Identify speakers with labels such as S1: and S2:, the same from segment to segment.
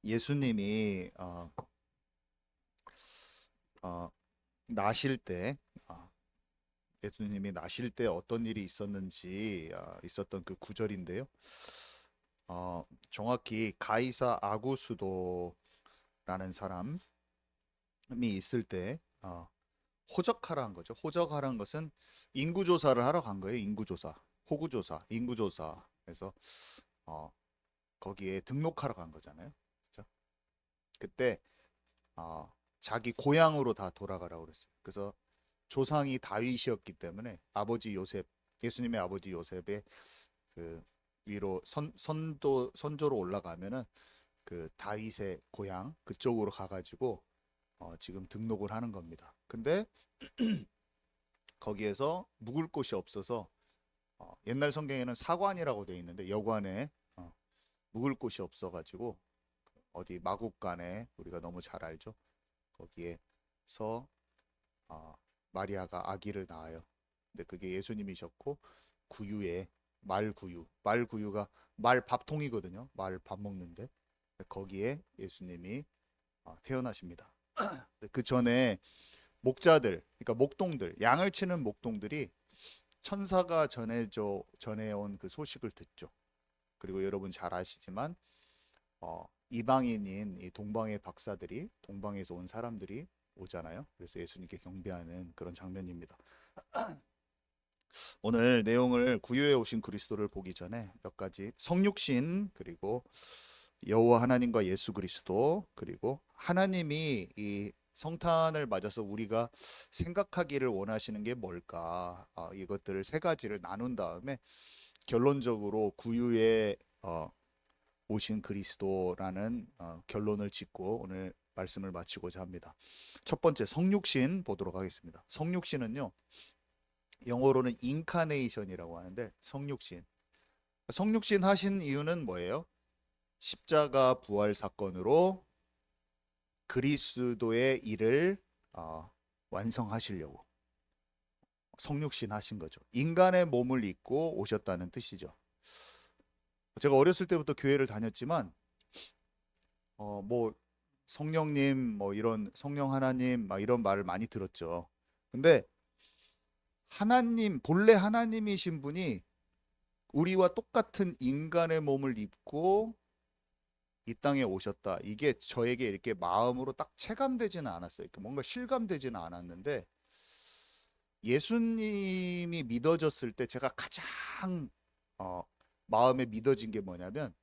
S1: 예수님이 어, 나실 때 예수님이 나실 때 어떤 일이 있었는지 있었던 그 구절인데요. 정확히 가이사 아구수도라는 사람이 있을 때 호적하라 한 거죠. 호적하라 는 것은 인구조사를 하러 간 거예요. 인구조사, 호구조사, 인구조사. 그래서 어, 거기에 등록하러 간 거잖아요. 그죠? 그때 자기 고향으로 다 돌아가라고 그랬어요. 그래서 조상이 다윗이었기 때문에 아버지 요셉, 예수님의 아버지 요셉의 그 위로 선조로 올라가면은 그 다윗의 고향 그쪽으로 가가지고 지금 등록을 하는 겁니다. 근데 거기에서 묵을 곳이 없어서 옛날 성경에는 사관이라고 되어 있는데 여관에 묵을 곳이 없어가지고 어디 마국간에 우리가 너무 잘 알죠. 거기에서 어, 마리아가 아기를 낳아요. 근데 그게 예수님이셨고 구유에 말구유가 말 밥통이거든요. 말 밥 먹는데 거기에 예수님이 태어나십니다. 그 전에 목자들, 그러니까 목동들, 양을 치는 목동들이 천사가 전해온 그 소식을 듣죠. 그리고 여러분 잘 아시지만 이방인인 이 동방의 박사들이 동방에서 온 사람들이 오잖아요. 그래서 예수님께 경배하는 그런 장면입니다. 오늘 내용을 구유에 오신 그리스도를 보기 전에 몇 가지 성육신 그리고 여호와 하나님과 예수 그리스도 그리고 하나님이 이 성탄을 맞아서 우리가 생각하기를 원하시는 게 뭘까 이것들을 세 가지를 나눈 다음에 결론적으로 구유에 오신 그리스도라는 결론을 짓고 오늘 말씀을 마치고자 합니다. 첫 번째 성육신 보도록 하겠습니다. 성육신은요 영어로는 인카네이션이라고 하는데 성육신 하신 이유는 뭐예요? 십자가 부활 사건으로 그리스도의 일을 완성하시려고 성육신 하신 거죠. 인간의 몸을 입고 오셨다는 뜻이죠. 제가 어렸을 때부터 교회를 다녔지만 뭐 성령님 뭐 이런 성령 하나님 막 이런 말을 많이 들었죠. 근데 하나님 본래 하나님이신 분이 우리와 똑같은 인간의 몸을 입고 이 땅에 오셨다. 이게 저에게 이렇게 마음으로 딱 체감되지는 않았어요. 뭔가 실감되지는 않았는데 예수님이 믿어졌을 때 제가 가장 어, 마음에 믿어진 게 뭐냐면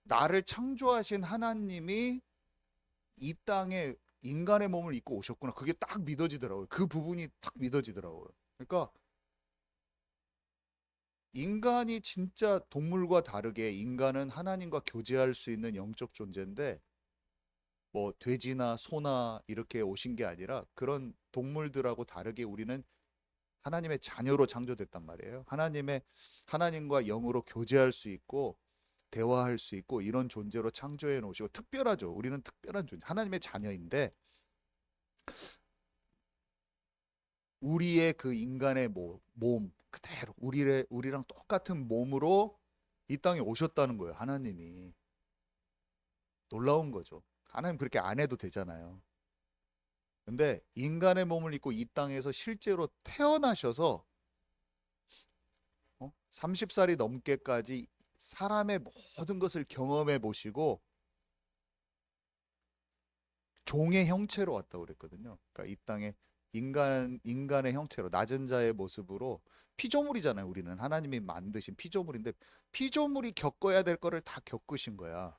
S1: 나를 창조하신 하나님이 이 땅에 인간의 몸을 입고 오셨구나. 그게 딱 믿어지더라고요. 그 부분이 딱 믿어지더라고요. 그러니까 인간이 진짜 동물과 다르게 인간은 하나님과 교제할 수 있는 영적 존재인데 뭐 돼지나 소나 이렇게 오신 게 아니라 그런 동물들하고 다르게 우리는 하나님의 자녀로 창조됐단 말이에요. 하나님과 영으로 교제할 수 있고 대화할 수 있고 이런 존재로 창조해 놓으시고 특별하죠. 우리는 특별한 존재, 하나님의 자녀인데 우리의 그 인간의 몸 그대로 우리랑 똑같은 몸으로 이 땅에 오셨다는 거예요. 하나님이 놀라운 거죠. 하나님 그렇게 안 해도 되잖아요. 근데 인간의 몸을 입고 이 땅에서 실제로 태어나셔서 30살이 넘게까지 사람의 모든 것을 경험해 보시고 종의 형체로 왔다고 그랬거든요. 그러니까 이 땅에 인간의 형체로 낮은 자의 모습으로 피조물이잖아요. 우리는 하나님이 만드신 피조물인데 피조물이 겪어야 될 거를 다 겪으신 거야.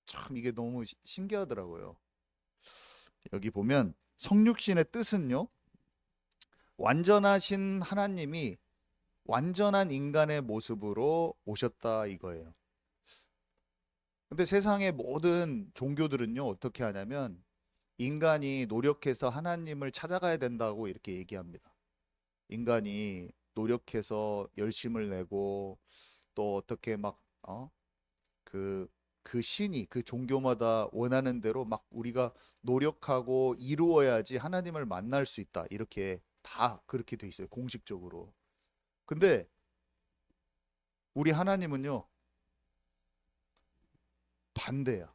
S1: 참 이게 너무 신기하더라고요. 여기 보면 성육신의 뜻은요. 완전하신 하나님이 완전한 인간의 모습으로 오셨다 이거예요. 근데 세상의 모든 종교들은요, 어떻게 하냐면 인간이 노력해서 하나님을 찾아가야 된다고 이렇게 얘기합니다. 인간이 노력해서 열심을 내고 또 어떻게 그, 그 신이 그 종교마다 원하는 대로 막 우리가 노력하고 이루어야지 하나님을 만날 수 있다. 이렇게 다 그렇게 돼 있어요. 공식적으로. 근데 우리 하나님은요, 반대야.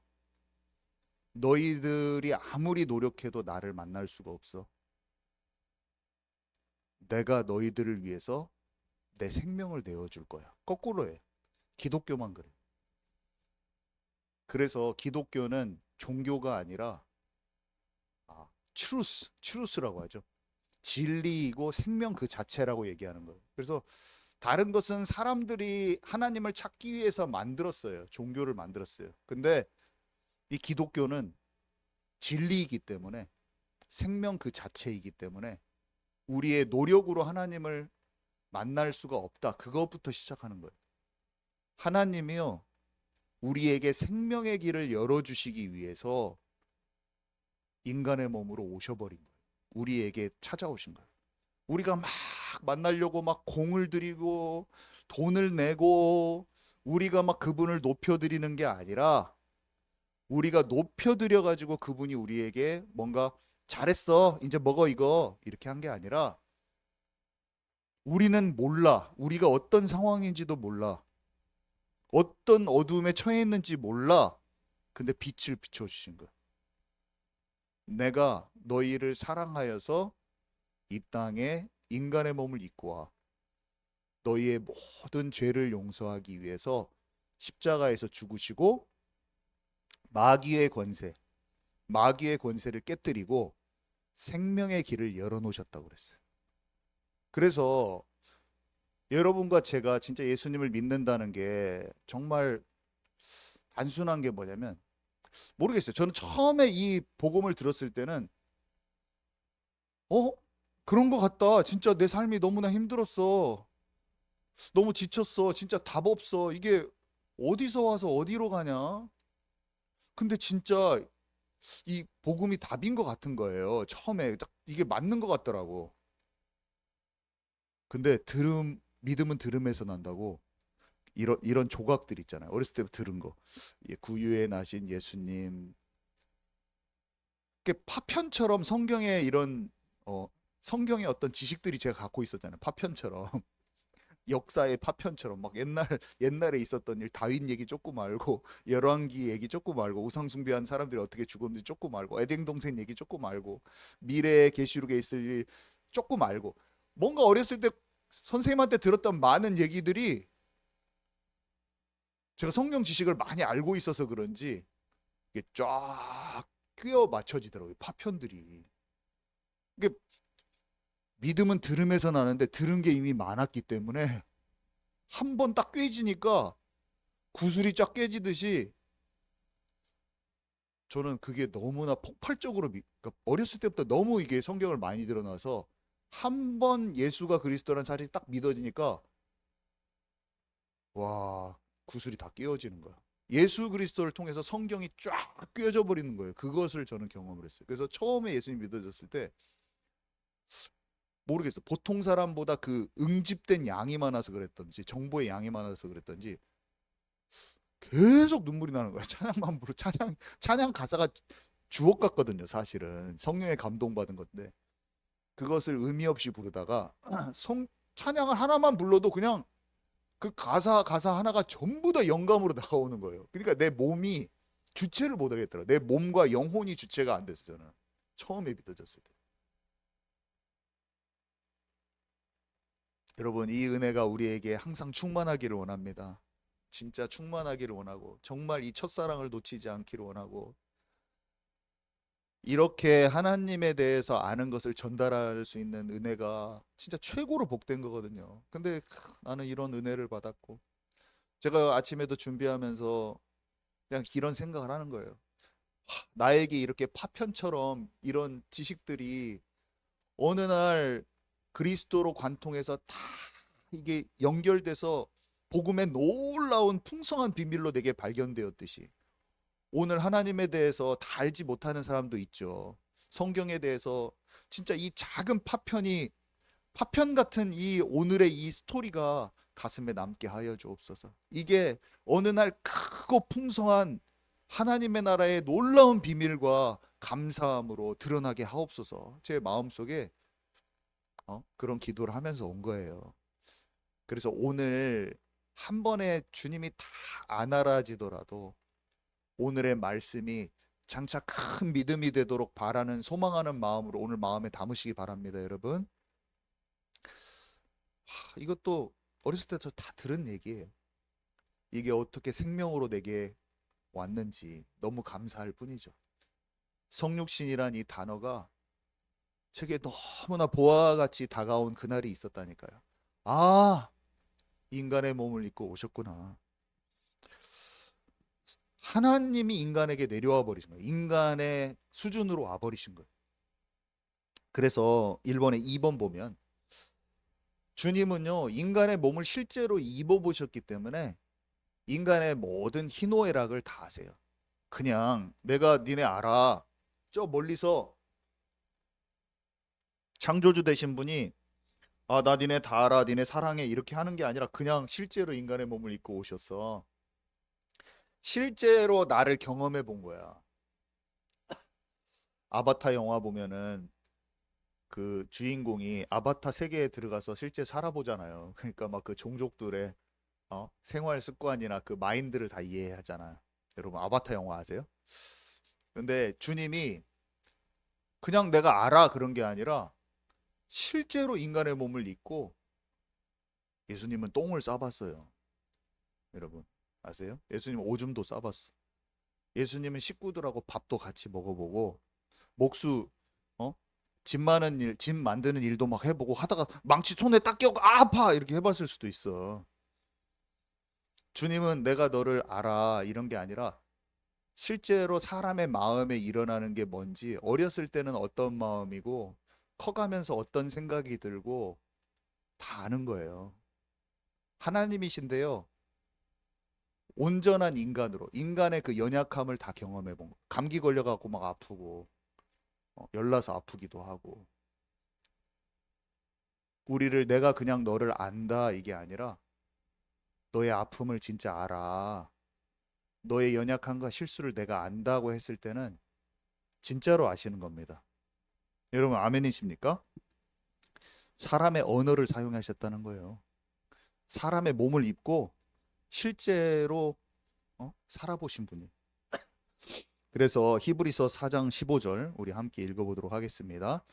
S1: 너희들이 아무리 노력해도 나를 만날 수가 없어. 내가 너희들을 위해서 내 생명을 내어줄 거야. 거꾸로 해. 기독교만 그래. 그래서 기독교는 종교가 아니라 추루스라고 하죠. 진리이고 생명 그 자체라고 얘기하는 거예요. 그래서 다른 것은 사람들이 하나님을 찾기 위해서 만들었어요. 종교를 만들었어요. 근데 이 기독교는 진리이기 때문에 생명 그 자체이기 때문에 우리의 노력으로 하나님을 만날 수가 없다. 그것부터 시작하는 거예요. 하나님이요, 우리에게 생명의 길을 열어주시기 위해서 인간의 몸으로 오셔버린 거예요. 우리에게 찾아오신 거예요. 우리가 막 만나려고 막 공을 들이고 돈을 내고 우리가 막 그분을 높여드리는 게 아니라 우리가 높여드려 가지고 그분이 우리에게 뭔가 잘했어 이제 먹어 이거 이렇게 한 게 아니라 우리는 몰라. 우리가 어떤 상황인지도 몰라. 어떤 어두움에 처해 있는지 몰라. 근데 빛을 비춰주신 거야. 내가 너희를 사랑하여서 이 땅에 인간의 몸을 입고 와. 너희의 모든 죄를 용서하기 위해서 십자가에서 죽으시고 마귀의 권세를 깨뜨리고 생명의 길을 열어놓으셨다고 그랬어요. 그래서 여러분과 제가 진짜 예수님을 믿는다는 게 정말 단순한 게 뭐냐면 모르겠어요. 저는 처음에 이 복음을 들었을 때는 그런 거 같다. 진짜 내 삶이 너무나 힘들었어. 너무 지쳤어. 진짜 답 없어. 이게 어디서 와서 어디로 가냐? 근데 진짜 이 복음이 답인 것 같은 거예요. 처음에 딱 이게 맞는 것 같더라고. 근데 믿음은 들음에서 난다고 이런 조각들 있잖아요. 어렸을 때 들은 거. 구유에 나신 예수님. 파편처럼 성경에 이런 성경의 어떤 지식들이 제가 갖고 있었잖아요. 파편처럼. 역사의 파편처럼 막 옛날에 있었던 일 다윗 얘기 조금 알고 열왕기 얘기 조금 알고 우상 숭배한 사람들이 어떻게 죽었는지 조금 알고 에덴 동생 얘기 조금 알고 미래의 계시록에 있을 일 조금 알고 뭔가 어렸을 때 선생님한테 들었던 많은 얘기들이 제가 성경 지식을 많이 알고 있어서 그런지 이게 쫙 끼어 맞춰지더라고요. 파편들이. 이게 믿음은 들음에서 나는데 들은 게 이미 많았기 때문에 한 번 딱 꿰지니까 구슬이 쫙 깨지듯이 저는 그게 너무나 폭발적으로 그러니까 어렸을 때부터 너무 이게 성경을 많이 들어놔서 한 번 예수가 그리스도라는 사실이 딱 믿어지니까 와 구슬이 다 깨어지는 거야. 예수 그리스도를 통해서 성경이 쫙 꿰어져 버리는 거예요. 그것을 저는 경험을 했어요. 그래서 처음에 예수님 믿어졌을 때 모르겠어. 보통 사람보다 그 응집된 양이 많아서 그랬던지 정보의 양이 많아서 그랬던지 계속 눈물이 나는 거야. 찬양만 부르 찬양 가사가 주옥 같거든요. 사실은 성령의 감동받은 건데 그것을 의미 없이 부르다가 찬양을 하나만 불러도 그냥 그 가사 하나가 전부 다 영감으로 나오는 거예요. 그러니까 내 몸이 주체를 못 하겠더라. 내 몸과 영혼이 주체가 안 됐어 저는. 처음에 믿어졌을 때. 여러분 이 은혜가 우리에게 항상 충만하기를 원합니다. 진짜 충만하기를 원하고 정말 이 첫사랑을 놓치지 않기를 원하고 이렇게 하나님에 대해서 아는 것을 전달할 수 있는 은혜가 진짜 최고로 복된 거거든요. 근데 나는 이런 은혜를 받았고 제가 아침에도 준비하면서 그냥 이런 생각을 하는 거예요. 나에게 이렇게 파편처럼 이런 지식들이 어느 날 그리스도로 관통해서 다 이게 연결돼서 복음의 놀라운 풍성한 비밀로 내게 발견되었듯이 오늘 하나님에 대해서 다 알지 못하는 사람도 있죠. 성경에 대해서 진짜 이 작은 파편 같은 이 오늘의 이 스토리가 가슴에 남게 하여 주옵소서. 이게 어느 날 크고 풍성한 하나님의 나라의 놀라운 비밀과 감사함으로 드러나게 하옵소서. 제 마음속에 그런 기도를 하면서 온 거예요. 그래서 오늘 한 번에 주님이 다 안 알아지더라도 오늘의 말씀이 장차 큰 믿음이 되도록 바라는 소망하는 마음으로 오늘 마음에 담으시기 바랍니다, 여러분. 이것도 어렸을 때부터 다 들은 얘기예요. 이게 어떻게 생명으로 내게 왔는지 너무 감사할 뿐이죠. 성육신이란 이 단어가 제게 너무나 보화와 같이 다가온 그날이 있었다니까요. 아, 인간의 몸을 입고 오셨구나. 하나님이 인간에게 내려와 버리신 거예요. 인간의 수준으로 와 버리신 거예요. 그래서 1번에 2번 보면 주님은요, 인간의 몸을 실제로 입어 보셨기 때문에 인간의 모든 희노애락을 다 아세요. 그냥 내가 니네 알아. 저 멀리서 창조주 되신 분이 나 니네 다 알아. 니네 사랑해. 이렇게 하는 게 아니라 그냥 실제로 인간의 몸을 입고 오셨어. 실제로 나를 경험해 본 거야. 아바타 영화 보면은 그 주인공이 아바타 세계에 들어가서 실제 살아보잖아요. 그러니까 막 그 종족들의 생활 습관이나 그 마인드를 다 이해하잖아요. 여러분 아바타 영화 아세요? 근데 주님이 그냥 내가 알아 그런 게 아니라 실제로 인간의 몸을 입고 예수님은 똥을 싸봤어요. 여러분 아세요? 예수님 오줌도 싸봤어. 예수님은 식구들하고 밥도 같이 먹어보고 목수 어? 집 많은 일, 집 만드는 일도 막 해보고 하다가 망치 손에 딱 껴고 아파 이렇게 해봤을 수도 있어. 주님은 내가 너를 알아 이런 게 아니라 실제로 사람의 마음에 일어나는 게 뭔지 어렸을 때는 어떤 마음이고 커가면서 어떤 생각이 들고 다 아는 거예요. 하나님이신데요. 온전한 인간으로 인간의 그 연약함을 다 경험해 본 거. 감기 걸려갖고 막 아프고 열나서 아프기도 하고 우리를 내가 그냥 너를 안다 이게 아니라 너의 아픔을 진짜 알아. 너의 연약함과 실수를 내가 안다고 했을 때는 진짜로 아시는 겁니다. 여러분 아멘이십니까? 사람의 언어를 사용하셨다는 거예요. 사람의 몸을 입고 실제로 살아보신 분이. 그래서 히브리서 4장 15절 우리 함께 읽어보도록 하겠습니다.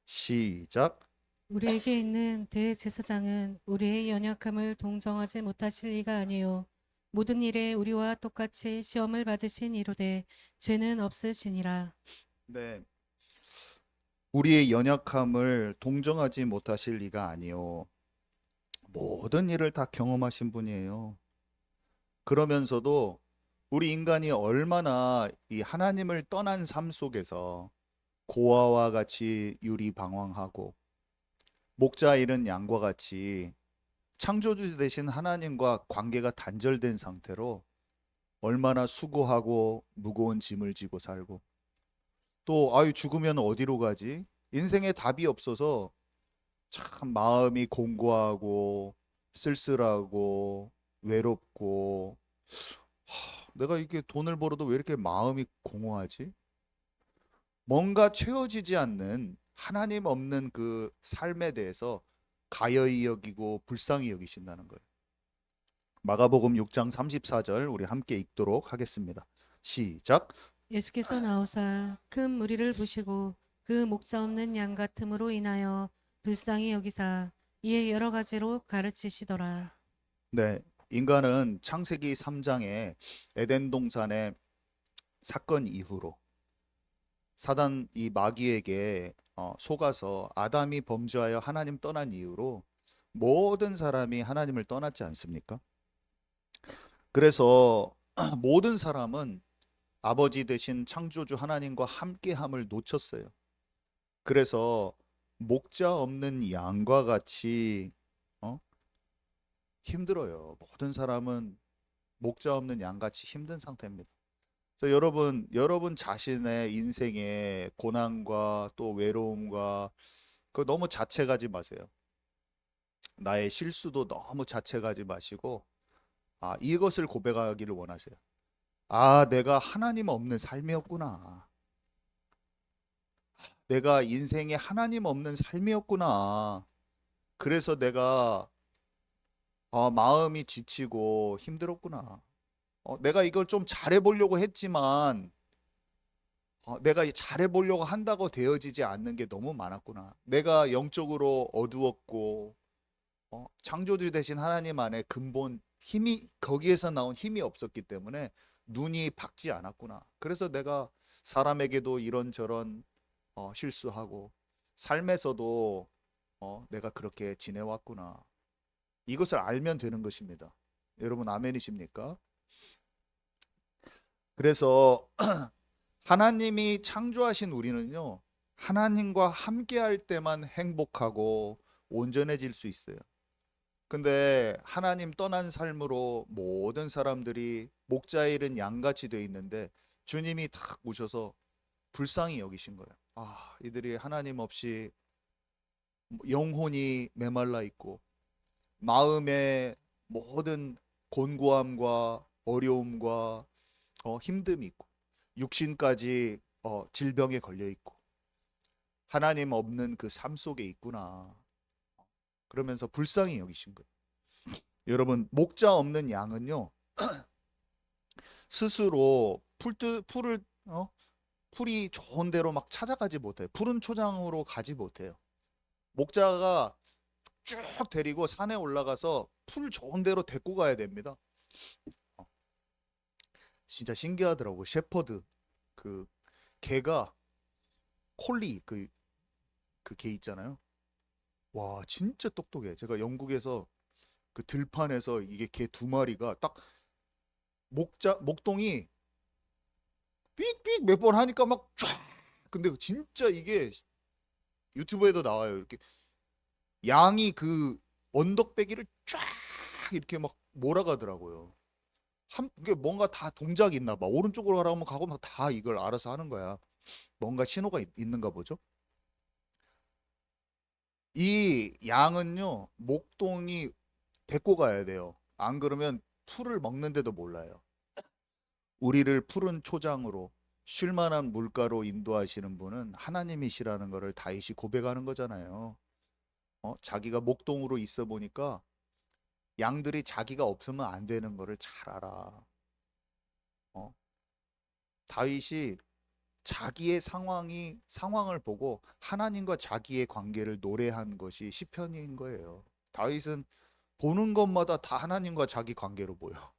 S1: 시작.
S2: 우리에게 있는 대제사장은 우리의 연약함을 동정하지 못하실 리가 아니요 모든 일에 우리와 똑같이 시험을 받으신 이로되 죄는 없으시니라.
S1: 네, 우리의 연약함을 동정하지 못하실 리가 아니요 모든 일을 다 경험하신 분이에요. 그러면서도 우리 인간이 얼마나 이 하나님을 떠난 삶 속에서 고아와 같이 유리방황하고 목자 잃은 양과 같이 창조주 되신 하나님과 관계가 단절된 상태로 얼마나 수고하고 무거운 짐을 지고 살고 또 아유 죽으면 어디로 가지? 인생에 답이 없어서 참 마음이 공고하고 쓸쓸하고 외롭고 내가 이게 돈을 벌어도 왜 이렇게 마음이 공허하지? 뭔가 채워지지 않는 하나님 없는 그 삶에 대해서 가여이 여기고 불쌍히 여기신다는 거예요. 마가복음 6장 34절 우리 함께 읽도록 하겠습니다. 시작.
S2: 예수께서 나오사 큰 무리를 부시고 그 목자 없는 양 같음으로 인하여 불쌍히 여기사 이에 여러 가지로 가르치시더라.
S1: 네, 인간은 창세기 3장의 에덴 동산의 사건 이후로 사단 이 마귀에게 속아서 아담이 범죄하여 하나님 떠난 이후로 모든 사람이 하나님을 떠났지 않습니까? 그래서 모든 사람은 아버지 되신 창조주 하나님과 함께함을 놓쳤어요. 그래서 목자 없는 양과 같이 어? 힘들어요. 모든 사람은 목자 없는 양같이 힘든 상태입니다. 그래서 여러분 자신의 인생의 고난과 또 외로움과 그 너무 자책하지 마세요. 나의 실수도 너무 자책하지 마시고 이것을 고백하기를 원하세요. 내가 하나님 없는 삶이었구나. 내가 인생에 하나님 없는 삶이었구나. 그래서 내가 마음이 지치고 힘들었구나. 내가 이걸 좀 잘해보려고 했지만 내가 잘해보려고 한다고 되어지지 않는 게 너무 많았구나. 내가 영적으로 어두웠고 창조주 되신 하나님 안에 근본 힘이 거기에서 나온 힘이 없었기 때문에 눈이 밝지 않았구나. 그래서 내가 사람에게도 이런저런 실수하고 삶에서도 내가 그렇게 지내왔구나. 이것을 알면 되는 것입니다. 여러분 아멘이십니까? 그래서 하나님이 창조하신 우리는요, 하나님과 함께 할 때만 행복하고 온전해질 수 있어요. 근데 하나님 떠난 삶으로 모든 사람들이 목자 잃은 양같이 돼 있는데 주님이 탁 오셔서 불쌍히 여기신 거예요. 이들이 하나님 없이 영혼이 메말라 있고 마음에 모든 곤고함과 어려움과 힘듦이 있고 육신까지 질병에 걸려 있고 하나님 없는 그 삶 속에 있구나. 그러면서 불쌍히 여기신 거예요. 여러분 목자 없는 양은요 스스로 풀을 풀이 좋은 데로 막 찾아가지 못해요. 푸른 초장으로 가지 못해요. 목자가 쭉 데리고 산에 올라가서 풀 좋은 데로 데리고 가야 됩니다. 진짜 신기하더라고. 셰퍼드 그 개가 콜리 그 개 있잖아요. 와 진짜 똑똑해. 제가 영국에서 그 들판에서 이게 개 두 마리가 딱 목동이 삑삑 몇 번 하니까 막 쫙. 근데 진짜 이게 유튜브에도 나와요. 이렇게 양이 그 언덕배기를 쫙 이렇게 막 몰아가더라고요. 이게 뭔가 다 동작이 있나 봐. 오른쪽으로 가라고 하면 가고 막 다 이걸 알아서 하는 거야. 뭔가 신호가 있는가 보죠. 이 양은요, 목동이 데리고 가야 돼요. 안 그러면 풀을 먹는데도 몰라요. 우리를 푸른 초장으로 쉴 만한 물가로 인도하시는 분은 하나님이시라는 것을 다윗이 고백하는 거잖아요. 자기가 목동으로 있어 보니까 양들이 자기가 없으면 안 되는 거를 잘 알아. 어? 다윗이 자기의 상황을 보고 하나님과 자기의 관계를 노래한 것이 시편인 거예요. 다윗은 보는 것마다 다 하나님과 자기 관계로 보여.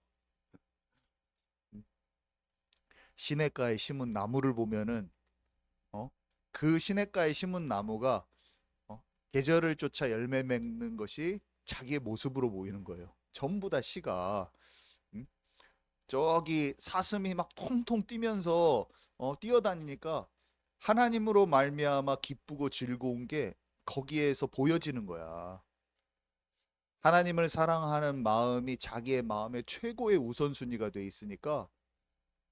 S1: 시냇가에 심은 나무를 보면은 어? 그 시냇가에 심은 나무가 계절을 쫓아 열매 맺는 것이 자기의 모습으로 보이는 거예요. 전부 다 시가 음? 저기 사슴이 막 통통 뛰면서 뛰어다니니까 하나님으로 말미암아 기쁘고 즐거운 게 거기에서 보여지는 거야. 하나님을 사랑하는 마음이 자기의 마음의 최고의 우선순위가 돼 있으니까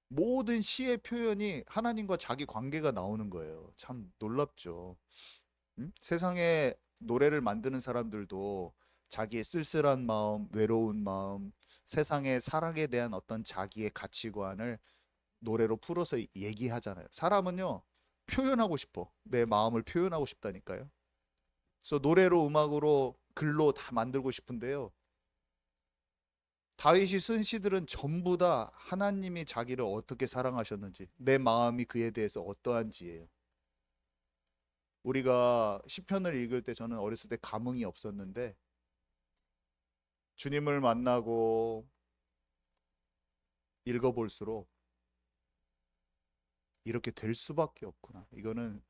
S1: 모든 시의 표현이 하나님과 자기 관계가 나오는 거예요. 참 놀랍죠. 세상에 노래를 만드는 사람들도 자기의 쓸쓸한 마음, 외로운 마음, 세상의 사랑에 대한 어떤 자기의 가치관을 노래로 풀어서 얘기하잖아요. 사람은요, 표현하고 싶어. 내 마음을 표현하고 싶다니까요. 그래서 노래로, 음악으로, 글로 다 만들고 싶은데요. 다윗이 쓴 시들은 전부 다 하나님이 자기를 어떻게 사랑하셨는지, 내 마음이 그에 대해서 어떠한지예요. 우리가 시편을 읽을 때 저는 어렸을 때 감흥이 없었는데 주님을 만나고 읽어볼수록 이렇게 될 수밖에 없구나. 이거는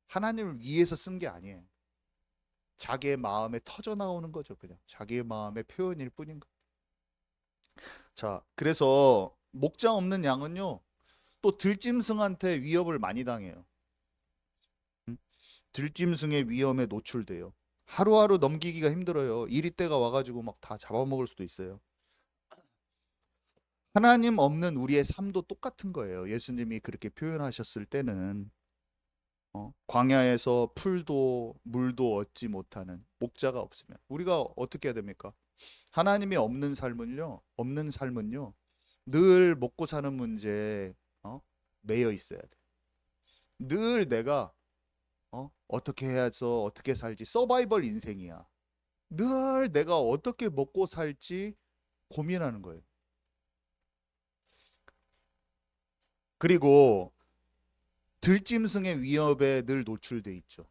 S1: 하나님을 위해서 쓴 게 아니에요. 자기의 마음에 터져 나오는 거죠. 그냥 자기의 마음의 표현일 뿐인 거. 자, 그래서 목자 없는 양은요, 또 들짐승한테 위협을 많이 당해요. 음? 들짐승의 위험에 노출돼요. 하루하루 넘기기가 힘들어요. 이리 때가 와가지고 막 다 잡아먹을 수도 있어요. 하나님 없는 우리의 삶도 똑같은 거예요. 예수님이 그렇게 표현하셨을 때는 광야에서 풀도 물도 얻지 못하는 목자가 없으면 우리가 어떻게 해야 됩니까? 하나님이 없는 삶은요 늘 먹고 사는 문제에 매여 있어야 돼. 늘 내가 어떻게 해서 어떻게 살지 서바이벌 인생이야. 늘 내가 어떻게 먹고 살지 고민하는 거예요. 그리고 들짐승의 위협에 늘 노출돼 있죠.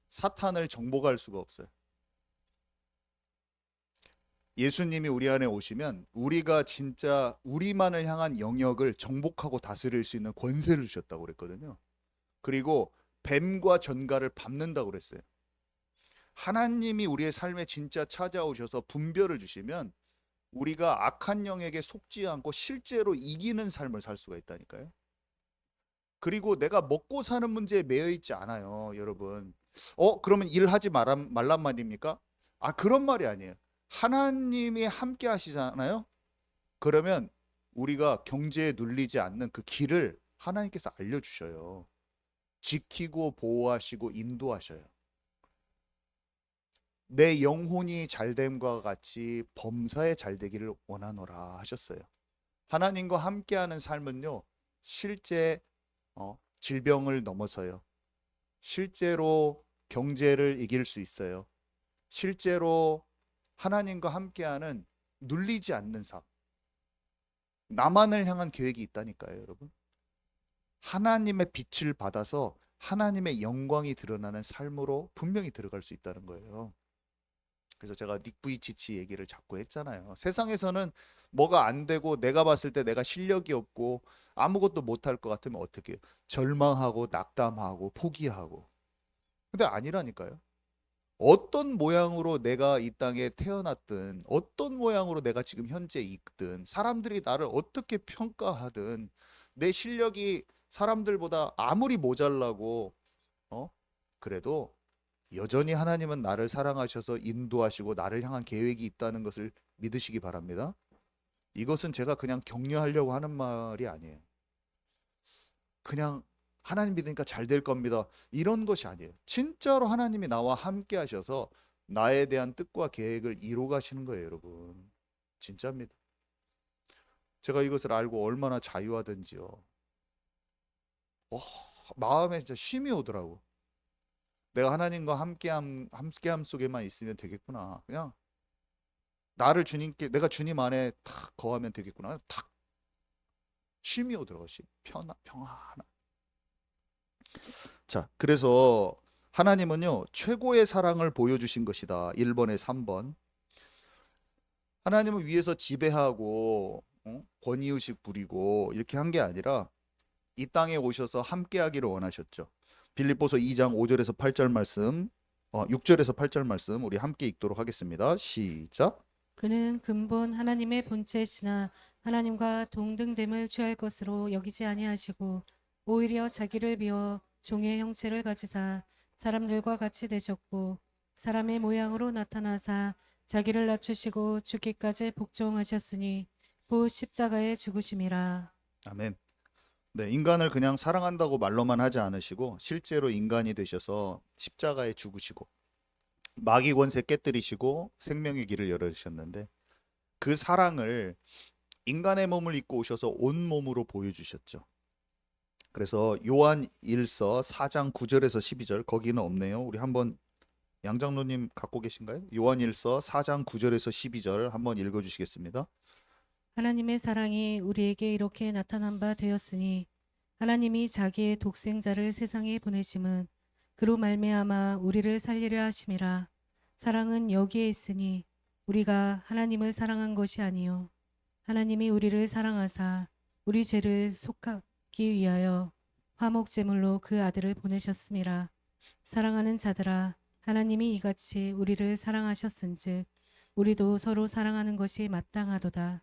S1: 사탄을 정복할 수가 없어요. 예수님이 우리 안에 오시면 우리가 진짜 우리만을 향한 영역을 정복하고 다스릴 수 있는 권세를 주셨다고 그랬거든요. 그리고 뱀과 전갈을 밟는다고 그랬어요. 하나님이 우리의 삶에 진짜 찾아오셔서 분별을 주시면 우리가 악한 영에게 속지 않고 실제로 이기는 삶을 살 수가 있다니까요. 그리고 내가 먹고 사는 문제에 매여 있지 않아요, 여러분. 그러면 일하지 말란 말입니까? 그런 말이 아니에요. 하나님이 함께 하시잖아요. 그러면 우리가 경제에 눌리지 않는 그 길을 하나님께서 알려주셔요. 지키고 보호하시고 인도하셔요. 내 영혼이 잘됨과 같이 범사에 잘되기를 원하노라 하셨어요. 하나님과 함께하는 삶은요, 실제 질병을 넘어서요. 실제로 경제를 이길 수 있어요. 실제로 하나님과 함께하는 눌리지 않는 삶. 나만을 향한 계획이 있다니까요, 여러분. 하나님의 빛을 받아서 하나님의 영광이 드러나는 삶으로 분명히 들어갈 수 있다는 거예요. 그래서 제가 닉 부이치치 얘기를 자꾸 했잖아요. 세상에서는 뭐가 안 되고 내가 봤을 때 내가 실력이 없고 아무것도 못할 것 같으면 어떻게 해요? 절망하고 낙담하고 포기하고. 근데 아니라니까요. 어떤 모양으로 내가 이 땅에 태어났든 어떤 모양으로 내가 지금 현재 있든 사람들이 나를 어떻게 평가하든 내 실력이 사람들보다 아무리 모자라고 그래도 여전히 하나님은 나를 사랑하셔서 인도하시고 나를 향한 계획이 있다는 것을 믿으시기 바랍니다. 이것은 제가 그냥 격려하려고 하는 말이 아니에요. 그냥 하나님 믿으니까 잘 될 겁니다. 이런 것이 아니에요. 진짜로 하나님이 나와 함께 하셔서 나에 대한 뜻과 계획을 이루어 가시는 거예요, 여러분. 진짜입니다. 제가 이것을 알고 얼마나 자유하든지요. 마음에 진짜 쉼이 오더라고. 내가 하나님과 함께함 속에만 있으면 되겠구나. 그냥 나를 주님께 내가 주님 안에 탁 거하면 되겠구나. 탁 쉼이 오더라고. 평안한. 자, 그래서 하나님은요, 최고의 사랑을 보여주신 것이다. 1번에 3번. 하나님은 위에서 지배하고 권위의식 부리고 이렇게 한 게 아니라 이 땅에 오셔서 함께하기를 원하셨죠. 빌립보서 2장 5절에서 8절 말씀, 6절에서 8절 말씀 우리 함께 읽도록 하겠습니다. 시작.
S2: 그는 근본 하나님의 본체시나 하나님과 동등됨을 취할 것으로 여기지 아니하시고 오히려 자기를 비워 종의 형체를 가지사 사람들과 같이 되셨고 사람의 모양으로 나타나사 자기를 낮추시고 죽기까지 복종하셨으니 곧 십자가에 죽으심이라.
S1: 아멘. 네, 인간을 그냥 사랑한다고 말로만 하지 않으시고 실제로 인간이 되셔서 십자가에 죽으시고 마귀 권세 깨뜨리시고 생명의 길을 열어주셨는데 그 사랑을 인간의 몸을 입고 오셔서 온 몸으로 보여주셨죠. 그래서 요한 1서 4장 9절에서 12절 거기는 없네요. 우리 한번 양장로님 갖고 계신가요? 요한 1서 4장 9절에서 12절 한번 읽어주시겠습니다.
S2: 하나님의 사랑이 우리에게 이렇게 나타난 바 되었으니 하나님이 자기의 독생자를 세상에 보내심은 그로 말미암아 우리를 살리려 하심이라. 사랑은 여기에 있으니 우리가 하나님을 사랑한 것이 아니요 하나님이 우리를 사랑하사 우리 죄를 속하기 위하여 화목제물로 그 아들을 보내셨음이라. 사랑하는 자들아, 하나님이 이같이 우리를 사랑하셨은즉 우리도 서로 사랑하는 것이 마땅하도다.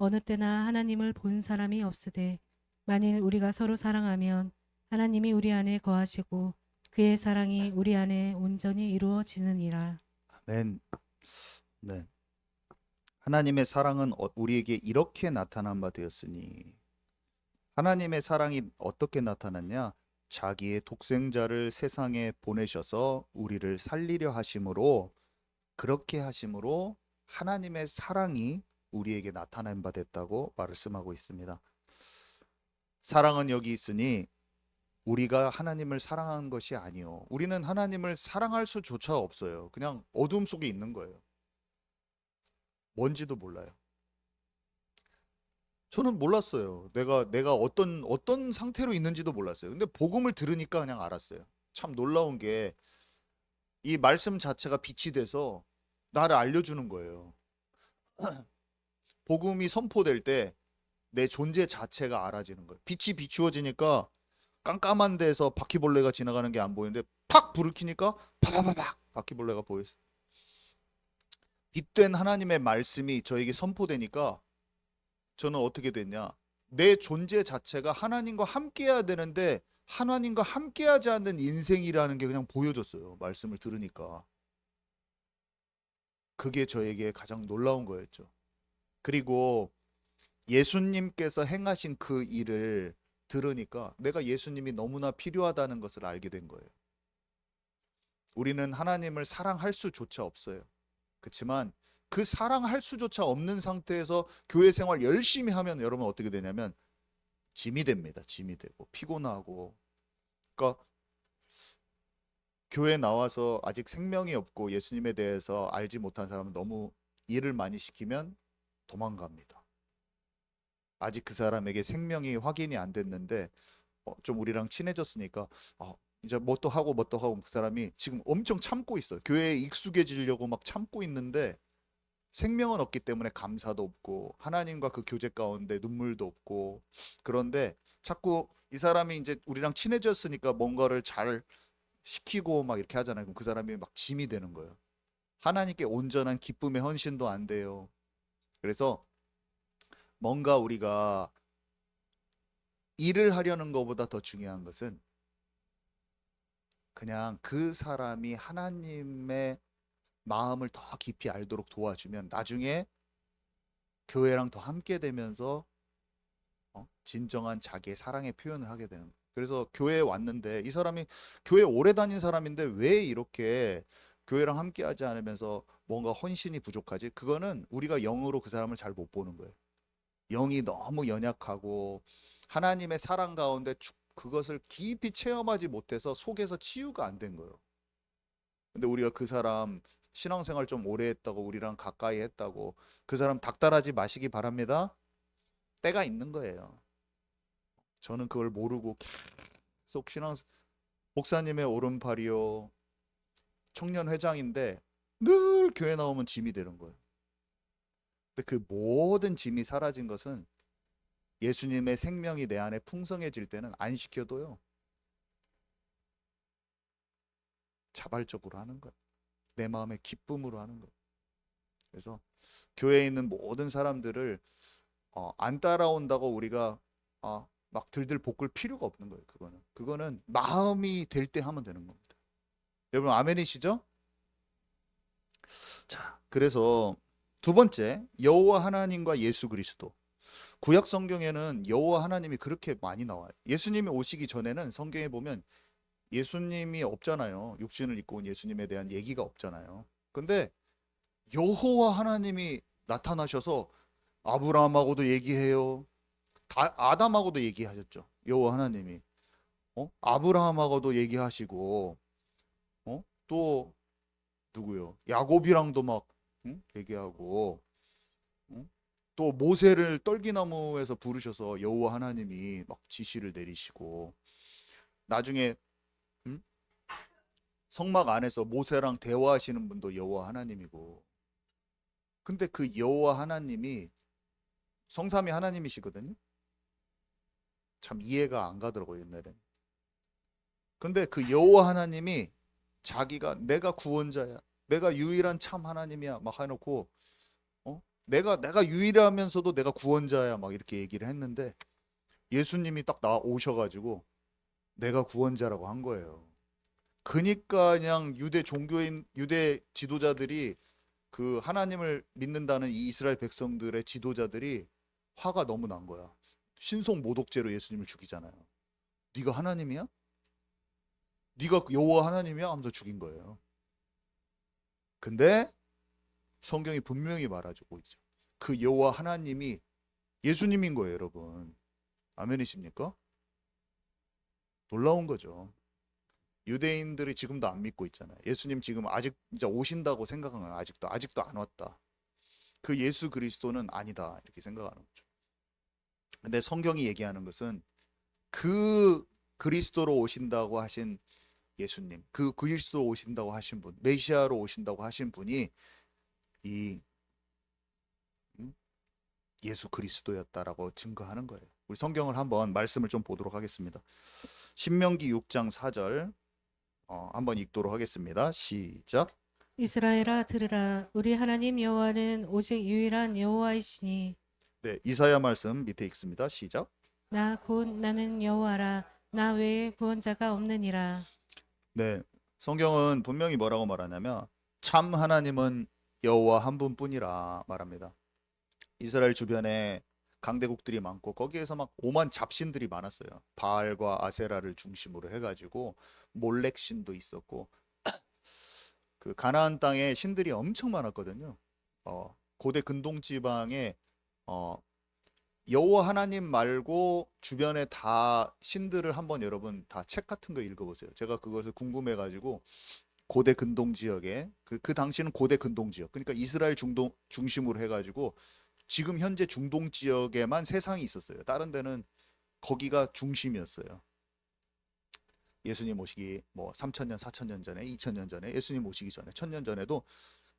S2: 어느 때나 하나님을 본 사람이 없으되 만일 우리가 서로 사랑하면 하나님이 우리 안에 거하시고 그의 사랑이 우리 안에 온전히 이루어지느니라.
S1: 아멘. 네. 하나님의 사랑은 우리에게 이렇게 나타난 바 되었으니 하나님의 사랑이 어떻게 나타났냐? 자기의 독생자를 세상에 보내셔서 우리를 살리려 하심으로 그렇게 하심으로 하나님의 사랑이 우리에게 나타난 바 됐다고 말씀하고 있습니다. 사랑은 여기 있으니 우리가 하나님을 사랑하는 것이 아니요. 우리는 하나님을 사랑할 수조차 없어요. 그냥 어둠 속에 있는 거예요. 뭔지도 몰라요. 저는 몰랐어요. 내가 어떤 상태로 있는지도 몰랐어요. 근데 복음을 들으니까 그냥 알았어요. 참 놀라운 게 이 말씀 자체가 빛이 돼서 나를 알려주는 거예요. 복음이 선포될 때 내 존재 자체가 알아지는 거예요. 빛이 비추어지니까 깜깜한 데서 바퀴벌레가 지나가는 게 안 보이는데 팍 불을 켜니까 파바바박 바퀴벌레가 보였어요. 빛된 하나님의 말씀이 저에게 선포되니까 저는 어떻게 됐냐? 내 존재 자체가 하나님과 함께해야 되는데 하나님과 함께하지 않는 인생이라는 게 그냥 보여졌어요. 말씀을 들으니까. 그게 저에게 가장 놀라운 거였죠. 그리고 예수님께서 행하신 그 일을 들으니까 내가 예수님이 너무나 필요하다는 것을 알게 된 거예요. 우리는 하나님을 사랑할 수조차 없어요. 그렇지만 그 사랑할 수조차 없는 상태에서 교회 생활 열심히 하면 여러분 어떻게 되냐면 짐이 됩니다. 짐이 되고 피곤하고. 그러니까 교회 나와서 아직 생명이 없고 예수님에 대해서 알지 못한 사람은 너무 일을 많이 시키면 도망갑니다. 아직 그 사람에게 생명이 확인이 안 됐는데 좀 우리랑 친해졌으니까 이제 뭐 또 하고 뭐 또 하고 그 사람이 지금 엄청 참고 있어요. 교회에 익숙해지려고 막 참고 있는데 생명은 없기 때문에 감사도 없고 하나님과 그 교제 가운데 눈물도 없고 그런데 자꾸 이 사람이 이제 우리랑 친해졌으니까 뭔가를 잘 시키고 막 이렇게 하잖아요. 그럼 그 사람이 막 짐이 되는 거예요. 하나님께 온전한 기쁨의 헌신도 안 돼요. 그래서 뭔가 우리가 일을 하려는 것보다 더 중요한 것은 그냥 그 사람이 하나님의 마음을 더 깊이 알도록 도와주면 나중에 교회랑 더 함께 되면서 진정한 자기의 사랑의 표현을 하게 되는 거예요. 그래서 교회에 왔는데 이 사람이 교회 오래 다닌 사람인데 왜 이렇게 교회랑 함께 하지 않으면서 뭔가 헌신이 부족하지? 그거는 우리가 영으로 그 사람을 잘 못 보는 거예요. 영이 너무 연약하고 하나님의 사랑 가운데 그것을 깊이 체험하지 못해서 속에서 치유가 안 된 거예요. 근데 우리가 그 사람 신앙생활 좀 오래 했다고 우리랑 가까이 했다고 그 사람 닥달하지 마시기 바랍니다. 때가 있는 거예요. 저는 그걸 모르고 계속 목사님의 오른팔이요 청년 회장인데 늘 교회 나오면 짐이 되는 거예요. 근데 그 모든 짐이 사라진 것은 예수님의 생명이 내 안에 풍성해질 때는 안 시켜도요 자발적으로 하는 거예요. 내 마음의 기쁨으로 하는 거예요. 그래서 교회에 있는 모든 사람들을 안 따라온다고 우리가 막 들들 볶을 필요가 없는 거예요. 그거는 마음이 될 때 하면 되는 겁니다. 여러분 아멘이시죠? 자, 그래서 두 번째 여호와 하나님과 예수 그리스도. 구약 성경에는 여호와 하나님이 그렇게 많이 나와요. 예수님이 오시기 전에는 성경에 보면 예수님이 없잖아요. 육신을 입고 온 예수님에 대한 얘기가 없잖아요. 근데 여호와 하나님이 나타나셔서 아브라함하고도 얘기해요. 아담하고도 얘기하셨죠. 여호와 하나님이. 아브라함하고도 얘기하시고, 또 누구요? 야곱이랑도 막 얘기하고, 응? 또 모세를 떨기나무에서 부르셔서 여호와 하나님이 막 지시를 내리시고, 나중에 응? 성막 안에서 모세랑 대화하시는 분도 여호와 하나님이고, 근데 그 여호와 하나님이 성삼위 하나님이시거든요. 참 이해가 안 가더라고요 옛날엔. 근데 그 여호와 하나님이 자기가 내가 구원자야, 내가 유일한 참 하나님이야 막 해놓고 내가 유일하면서도 내가 구원자야 막 이렇게 얘기를 했는데 예수님이 딱 오셔가지고 내가 구원자라고 한 거예요. 그니까 그냥 유대 지도자들이 그 하나님을 믿는다는 이 이스라엘 백성들의 지도자들이 화가 너무 난 거야. 신속 모독죄로 예수님을 죽이잖아요. 네가 하나님이야? 네가 여호와 하나님이야? 하면서 죽인 거예요. 근데 성경이 분명히 말해주고 있죠. 그 여호와 하나님이 예수님인 거예요, 여러분. 아멘이십니까? 놀라운 거죠. 유대인들이 지금도 안 믿고 있잖아요. 예수님 지금 아직 이제 오신다고 생각하는 거예요. 아직도 안 왔다. 그 예수 그리스도는 아니다 이렇게 생각하는 거죠. 근데 성경이 얘기하는 것은 그 그리스도로 오신다고 하신 예수님, 그 그리스도로 오신다고 하신 분, 메시아로 오신다고 하신 분이 이 음, 예수 그리스도였다라고 증거하는 거예요. 우리 성경을 한번 말씀을 좀 보도록 하겠습니다. 신명기 6장 4절 한번 읽도록 하겠습니다. 시작.
S2: 이스라엘아 들으라. 우리 하나님 여호와는 오직 유일한 여호와이시니
S1: 네, 이사야 말씀 밑에 읽습니다. 시작.
S2: 나 곧 나는 여호와라. 나 외에 구원자가 없느니라.
S1: 네, 성경은 분명히 뭐라고 말하냐면 참 하나님은 여호와 한 분뿐이라 말합니다. 이스라엘 주변에 강대국들이 많고 거기에서 막 오만 잡신들이 많았어요. 바알과 아세라를 중심으로 해가지고 몰렉 신도 있었고 그 가나안 땅에 신들이 엄청 많았거든요. 고대 근동 지방에 어, 여호와 하나님 말고 주변에 다 신들을 한번 여러분 다 책 같은 거 읽어보세요. 제가 그것을 궁금해가지고 고대 근동 지역에 그 당시는 고대 근동 지역 그러니까 이스라엘 중동 중심으로 해가지고 지금 현재 중동 지역에만 세상이 있었어요. 다른 데는 거기가 중심이었어요. 예수님 오시기 뭐 3,000년, 4,000년 전에, 2,000년 전에, 예수님 오시기 전에, 1,000년 전에도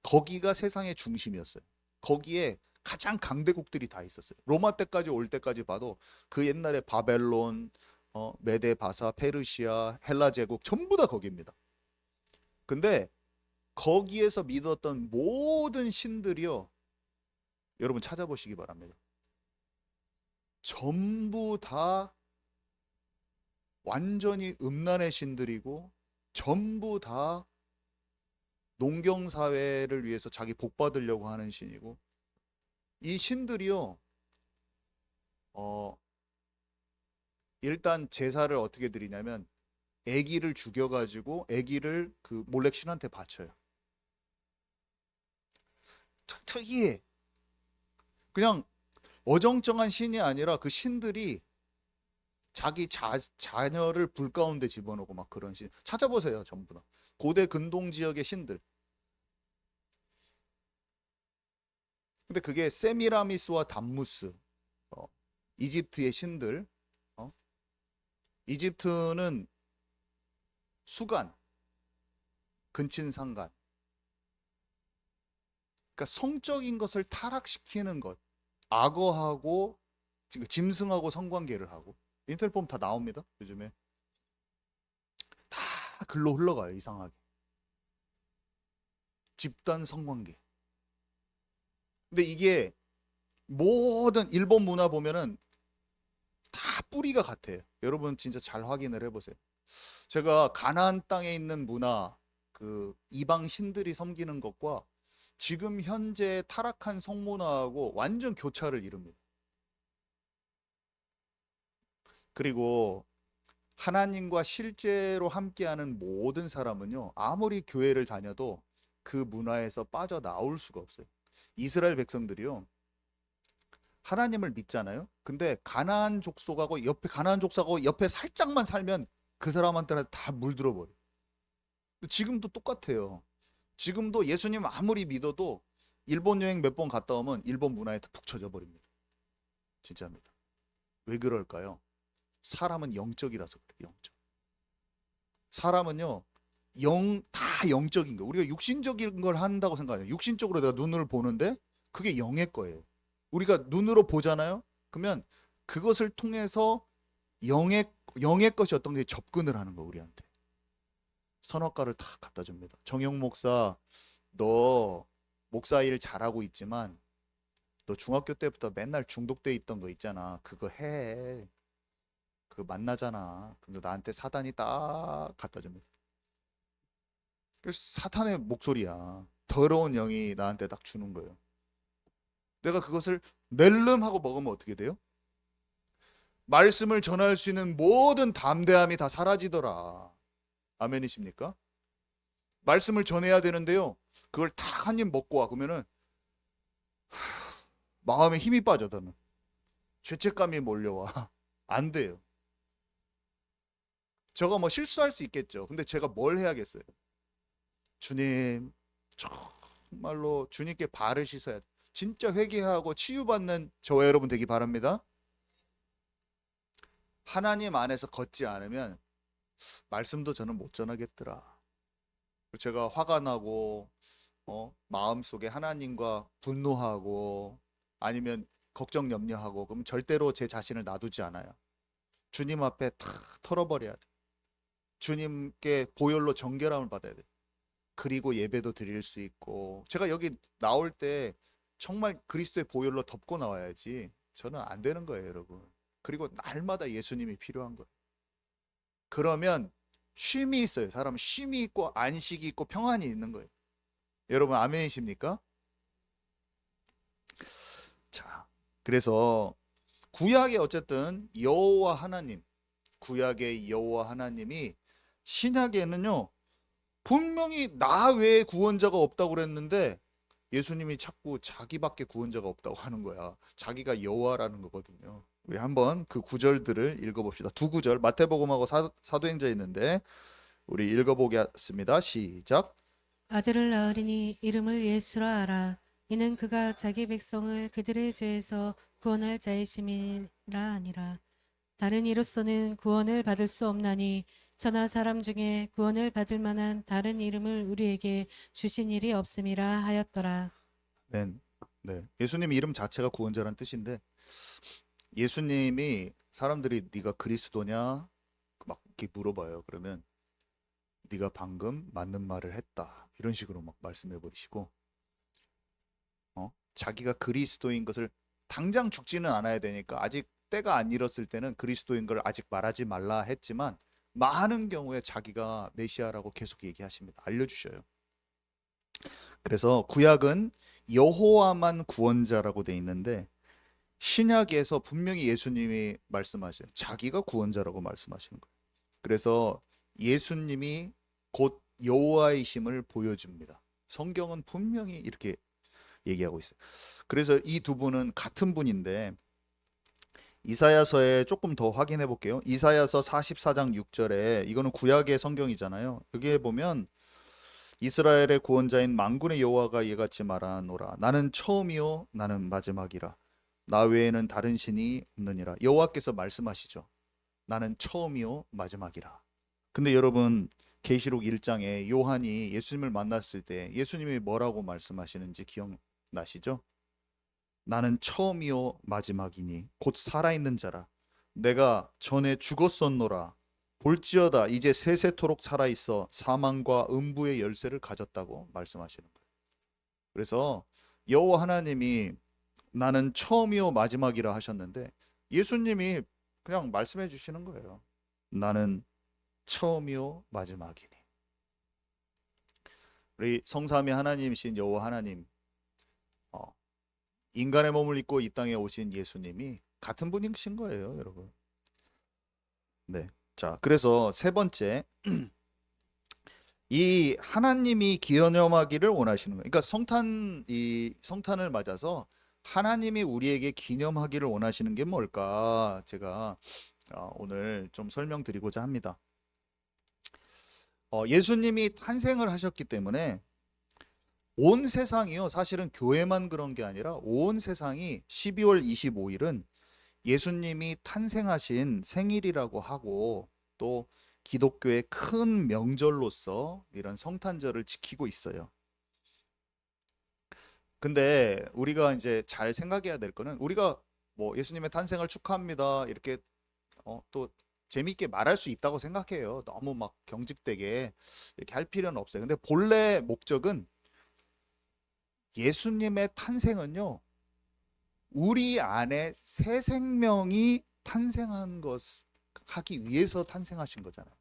S1: 거기가 세상의 중심이었어요. 거기에 가장 강대국들이 다 있었어요. 로마 때까지 올 때까지 봐도 그 옛날에 바벨론, 메데, 바사, 페르시아, 헬라 제국 전부 다 거기입니다. 근데 거기에서 믿었던 모든 신들이요. 여러분 찾아보시기 바랍니다. 전부 다 완전히 음란의 신들이고 전부 다 농경사회를 위해서 자기 복 받으려고 하는 신이고 이 신들이요 일단 제사를 어떻게 드리냐면 애기를 죽여가지고 애기를 그 몰렉 신한테 바쳐요. 특이해. 그냥 어정쩡한 신이 아니라 그 신들이 자기 자녀를 불 가운데 집어넣고 막 그런 신 찾아보세요. 전부 다 고대 근동 지역의 신들. 근데 그게 세미라미스와 담무스, 이집트의 신들. 이집트는 수간, 근친상간. 그러니까 성적인 것을 타락시키는 것, 악어하고 짐승하고 성관계를 하고 인터넷 보면 다 나옵니다. 요즘에 다 글로 흘러가요. 이상하게 집단 성관계. 근데 이게 모든 일본 문화 보면은 다 뿌리가 같아요. 여러분 진짜 잘 확인을 해보세요. 제가 가나안 땅에 있는 문화, 그 이방 신들이 섬기는 것과 지금 현재 타락한 성문화하고 완전 교차를 이룹니다. 그리고 하나님과 실제로 함께하는 모든 사람은요, 아무리 교회를 다녀도 그 문화에서 빠져나올 수가 없어요. 이스라엘 백성들이요, 하나님을 믿잖아요. 근데 가나안 족속하고 옆에 살짝만 살면 그 사람한테는 다 물들어 버려. 지금도 똑같아요. 지금도 예수님 아무리 믿어도 일본 여행 몇 번 갔다 오면 일본 문화에 푹 젖어 버립니다. 진짜입니다. 왜 그럴까요? 사람은 영적이라서 그래요. 영적. 사람은요, 다 영적인 거. 우리가 육신적인 걸 한다고 생각해요. 육신적으로 내가 눈을 보는데 그게 영의 거예요. 우리가 눈으로 보잖아요. 그러면 그것을 통해서 영의 것이 어떤 게 접근을 하는 거 우리한테. 선악과를 다 갖다 줍니다. 정영 목사, 너 목사 일 잘하고 있지만 너 중학교 때부터 맨날 중독돼 있던 거 있잖아. 그거 해. 그거 만나잖아. 그럼 나한테 사단이 딱 갖다 줍니다. 그래서 사탄의 목소리야. 더러운 영이 나한테 딱 주는 거예요. 내가 그것을 낼름 하고 먹으면 어떻게 돼요? 말씀을 전할 수 있는 모든 담대함이 다 사라지더라. 아멘이십니까? 말씀을 전해야 되는데요. 그걸 딱 한 입 먹고 와. 그러면은 마음에 힘이 빠져. 나는 죄책감이 몰려와. 안 돼요. 제가 뭐 실수할 수 있겠죠. 근데 제가 뭘 해야겠어요? 주님, 정말로 주님께 발을 씻어야 돼. 진짜 회개하고 치유받는 저와 여러분 되기 바랍니다. 하나님 안에서 걷지 않으면 말씀도 저는 못 전하겠더라. 제가 화가 나고 마음속에 하나님과 분노하고 아니면 걱정 염려하고 그럼 절대로 제 자신을 놔두지 않아요. 주님 앞에 다 털어버려야 돼. 주님께 보혈로 정결함을 받아야 돼. 그리고 예배도 드릴 수 있고 제가 여기 나올 때 정말 그리스도의 보혈로 덮고 나와야지 저는 안 되는 거예요, 여러분. 그리고 날마다 예수님이 필요한 거예요. 그러면 쉼이 있어요. 사람은 쉼이 있고 안식이 있고 평안이 있는 거예요. 여러분 아멘이십니까? 자, 그래서 구약에 어쨌든 여호와 하나님, 구약의 여호와 하나님이 신약에는요 분명히 나 외에 구원자가 없다고 그랬는데 예수님이 자꾸 자기밖에 구원자가 없다고 하는 거야. 자기가 여호와라는 거거든요. 우리 한번 그 구절들을 읽어봅시다. 두 구절 마태복음하고 사도행전에 있는데 우리 읽어보겠습니다. 시작.
S2: 아들을 낳으리니 이름을 예수라 하라. 이는 그가 자기 백성을 그들의 죄에서 구원할 자이심이라 하니라. 다른 이로서는 구원을 받을 수 없나니 천하 사람 중에 구원을 받을 만한 다른 이름을 우리에게 주신 일이 없음이라 하였더라.
S1: 네. 네. 예수님 이름 자체가 구원자란 뜻인데 예수님이 사람들이 네가 그리스도냐 막 이렇게 물어봐요. 그러면 네가 방금 맞는 말을 했다. 이런 식으로 막 말씀해 버리시고 자기가 그리스도인 것을 당장 죽지는 않아야 되니까 아직 때가 안 이뤘을 때는 그리스도인 걸 아직 말하지 말라 했지만 많은 경우에 자기가 메시아라고 계속 얘기하십니다. 알려주셔요. 그래서 구약은 여호와만 구원자라고 돼 있는데 신약에서 분명히 예수님이 말씀하셔요. 자기가 구원자라고 말씀하시는 거예요. 그래서 예수님이 곧 여호와이심을 보여줍니다. 성경은 분명히 이렇게 얘기하고 있어요. 그래서 이 두 분은 같은 분인데 이사야서에 조금 더 확인해 볼게요. 이사야서 44장 6절에 이거는 구약의 성경이잖아요. 여기에 보면 이스라엘의 구원자인 만군의 여호와가 이같이 말하노라. 나는 처음이요 나는 마지막이라. 나 외에는 다른 신이 없느니라. 여호와께서 말씀하시죠. 나는 처음이요 마지막이라. 근데 여러분 계시록 1장에 요한이 예수님을 만났을 때 예수님이 뭐라고 말씀하시는지 기억나시죠? 나는 처음이요 마지막이니 곧 살아있는 자라. 내가 전에 죽었었노라. 볼지어다 이제 세세토록 살아있어 사망과 음부의 열쇠를 가졌다고 말씀하시는 거예요. 그래서 여호와 하나님이 나는 처음이요 마지막이라 하셨는데 예수님이 그냥 말씀해 주시는 거예요. 나는 처음이요 마지막이니. 우리 성삼위 하나님이신 여호와 하나님, 인간의 몸을 입고 이 땅에 오신 예수님이 같은 분이신 거예요, 여러분. 네. 자, 그래서 세 번째, 이 하나님이 기념하기를 원하시는 거예요. 그러니까 이 성탄을 맞아서 하나님이 우리에게 기념하기를 원하시는 게 뭘까? 제가 오늘 좀 설명드리고자 합니다. 예수님이 탄생을 하셨기 때문에 온 세상이요. 사실은 교회만 그런 게 아니라 온 세상이 12월 25일은 예수님이 탄생하신 생일이라고 하고 또 기독교의 큰 명절로서 이런 성탄절을 지키고 있어요. 근데 우리가 이제 잘 생각해야 될 거는 우리가 뭐 예수님의 탄생을 축하합니다. 이렇게 또 재미있게 말할 수 있다고 생각해요. 너무 막 경직되게 이렇게 할 필요는 없어요. 근데 본래 목적은 예수님의 탄생은요. 우리 안에 새 생명이 탄생한 것 하기 위해서 탄생하신 거잖아요.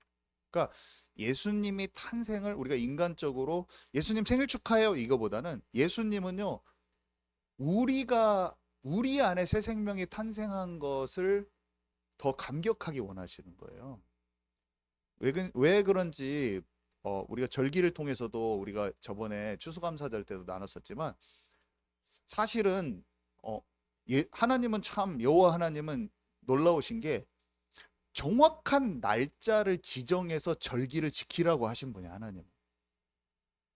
S1: 그러니까 예수님이 탄생을 우리가 인간적으로 예수님 생일 축하해요 이거보다는 예수님은요. 우리 안에 새 생명이 탄생한 것을 더 감격하게 원하시는 거예요. 왜 그런지 우리가 절기를 통해서도 우리가 저번에 추수감사절 때도 나눴었지만 사실은 하나님은 참 여호와 하나님은 놀라우신 게 정확한 날짜를 지정해서 절기를 지키라고 하신 분이 하나님.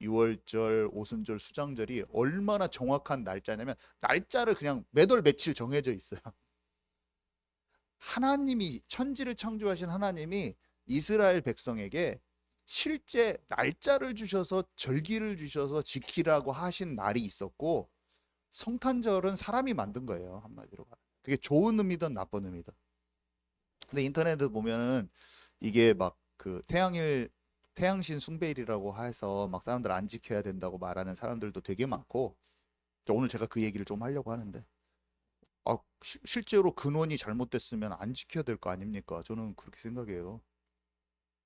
S1: 유월절, 오순절, 수장절이 얼마나 정확한 날짜냐면 날짜를 그냥 몇 월 며칠 정해져 있어요. 하나님이 천지를 창조하신 하나님이 이스라엘 백성에게 실제 날짜를 주셔서 절기를 주셔서 지키라고 하신 날이 있었고 성탄절은 사람이 만든 거예요. 한마디로 말하면. 그게 좋은 의미든 나쁜 의미든. 근데 인터넷에 보면은 이게 막 그 태양신 숭배일이라고 해서 막 사람들 안 지켜야 된다고 말하는 사람들도 되게 많고 오늘 제가 그 얘기를 좀 하려고 하는데 실제로 근원이 잘못됐으면 안 지켜야 될 거 아닙니까? 저는 그렇게 생각해요.